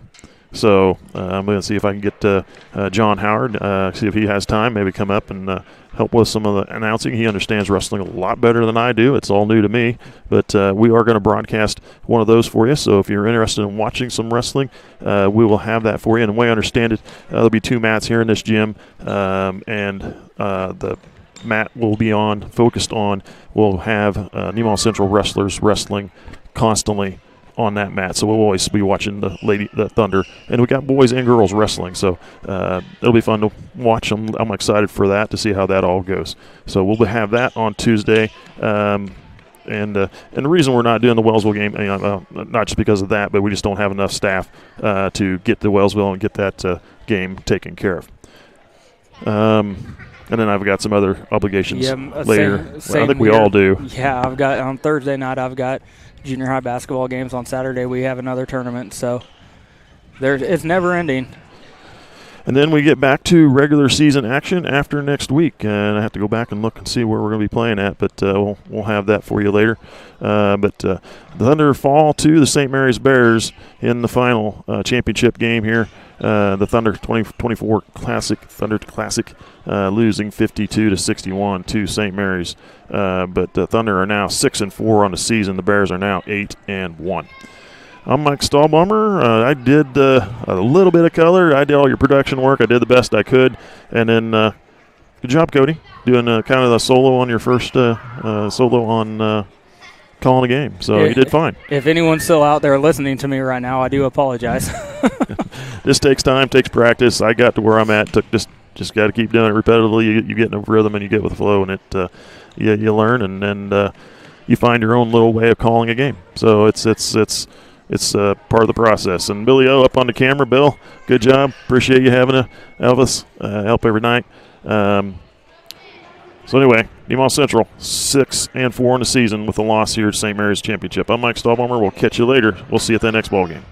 C: So I'm going to see if I can get John Howard, see if he has time, maybe come up and help with some of the announcing. He understands wrestling a lot better than I do. It's all new to me, but we are going to broadcast one of those for you. So if you're interested in watching some wrestling, we will have that for you. And the way I understand it, there'll be 2 mats here in this gym, and the mat will be focused on, we'll have Nemaha Central wrestlers wrestling constantly on that mat, so we'll always be watching the Thunder, and we got boys and girls wrestling, so it'll be fun to watch. I'm excited for that, to see how that all goes. So we'll have that on Tuesday, and the reason we're not doing the Wellsville game, not just because of that, but we just don't have enough staff to get to Wellsville and get that game taken care of. And then I've got some other obligations later.
A: Same
C: I think we
A: here.
C: all do.
A: Yeah, I've got on Thursday night, I've got junior high basketball games. On Saturday, we have another tournament. So, It's never ending.
C: And then we get back to regular season action after next week, and I have to go back and look and see where we're going to be playing at, but we'll have that for you later. But the Thunder fall to the St. Mary's Bears in the final championship game here. The Thunder 2024 Thunder Classic losing 52-61 to St. Mary's. But the Thunder are now 6-4 on the season. The Bears are now 8-1. I'm Mike Stahlbaumer. I did a little bit of color. I did all your production work. I did the best I could. And then good job, Cody, doing kind of a solo on your first solo on calling a game. So you did fine.
A: If anyone's still out there listening to me right now, I do apologize.
C: This takes time, takes practice. I got to where I'm at. Just got to keep doing it repetitively. You get in a rhythm and you get with the flow, and it you learn, and then you find your own little way of calling a game. So it's part of the process. And Billy O up on the camera. Bill, good job. Appreciate you having Elvis help every night. So anyway, Nemaha Central 6-4 in the season with a loss here at St. Mary's Championship. I'm Mike Stahlbaumer. We'll catch you later. We'll see you at the next ball game.